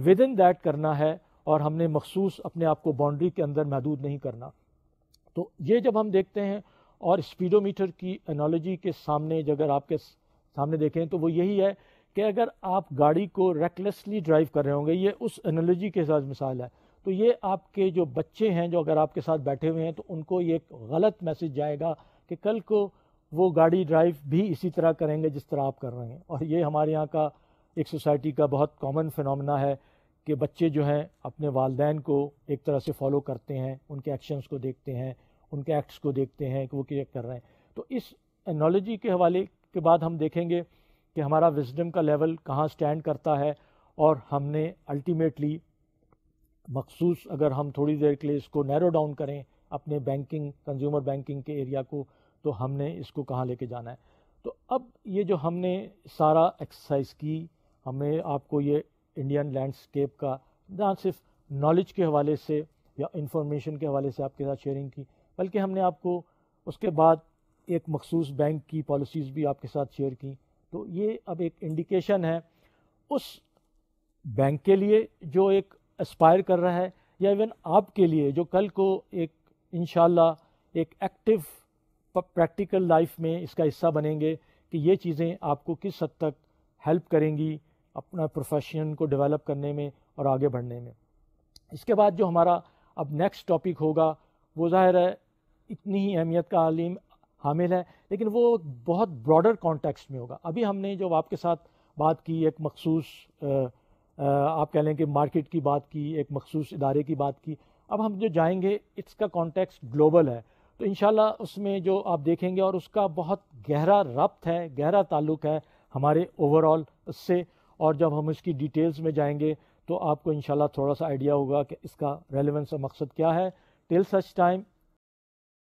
ود ان دیٹ کرنا ہے، اور ہم نے مخصوص اپنے آپ کو باؤنڈری کے اندر محدود نہیں کرنا. تو یہ جب ہم دیکھتے ہیں اور اسپیڈو میٹر کی انالوجی کے سامنے اگر آپ کے سامنے دیکھیں تو وہ یہی ہے کہ اگر آپ گاڑی کو ریکلیسلی ڈرائیو کر رہے ہوں گے، یہ اس انالوجی کے ساتھ مثال ہے، تو یہ آپ کے جو بچے ہیں جو اگر آپ کے ساتھ بیٹھے ہوئے ہیں تو ان کو یہ ایک غلط میسج جائے گا کہ کل کو وہ گاڑی ڈرائیو بھی اسی طرح کریں گے جس طرح آپ کر رہے ہیں. اور یہ ہمارے یہاں کا ایک سوسائٹی کا بہت کامن فینومنا ہے کہ بچے جو ہیں اپنے والدین کو ایک طرح سے فالو کرتے ہیں، ان کے ایکشنز کو دیکھتے ہیں، ان کے ایکٹس کو دیکھتے ہیں کہ وہ کیا کر رہے ہیں. تو اس انالوجی کے حوالے کے بعد ہم دیکھیں گے کہ ہمارا وزڈم کا لیول کہاں سٹینڈ کرتا ہے، اور ہم نے الٹیمیٹلی مخصوص اگر ہم تھوڑی دیر کے لیے اس کو نیرو ڈاؤن کریں اپنے بینکنگ کنزیومر بینکنگ کے ایریا کو، تو ہم نے اس کو کہاں لے کے جانا ہے. تو اب یہ جو ہم نے سارا ایکسرسائز کی، ہم نے آپ کو یہ انڈین لینڈسکیپ کا نہ صرف نالج کے حوالے سے یا انفارمیشن کے حوالے سے آپ کے ساتھ شیئرنگ کی، بلکہ ہم نے آپ کو اس کے بعد ایک مخصوص بینک کی پالیسیز بھی آپ کے ساتھ شیئر کی. تو یہ اب ایک انڈیکیشن ہے اس بینک کے لیے جو ایک اسپائر کر رہا ہے، یا ایون آپ کے لیے جو کل کو ایک انشاءاللہ ایک ایکٹیو پریکٹیکل لائف میں اس کا حصہ بنیں گے کہ یہ چیزیں آپ کو کس حد تک ہیلپ کریں گی اپنا پروفیشن کو ڈیولپ کرنے میں اور آگے بڑھنے میں. اس کے بعد جو ہمارا اب نیکسٹ ٹاپک ہوگا وہ ظاہر ہے اتنی ہی اہمیت کا حامل ہے، لیکن وہ بہت براڈر کانٹیکسٹ میں ہوگا. ابھی ہم نے جو آپ کے ساتھ بات کی ایک مخصوص آپ کہہ لیں کہ مارکیٹ کی بات کی، ایک مخصوص ادارے کی بات کی. اب ہم جو جائیں گے اس کا کانٹیکسٹ گلوبل ہے، تو انشاءاللہ اس میں جو آپ دیکھیں گے اور اس کا بہت گہرا ربط ہے، گہرا تعلق ہے ہمارے اوور آل سے. اور جب ہم اس کی ڈیٹیلز میں جائیں گے تو آپ کو انشاءاللہ تھوڑا سا آئیڈیا ہوگا کہ اس کا ریلیونس اور مقصد کیا ہے. ٹل سچ ٹائم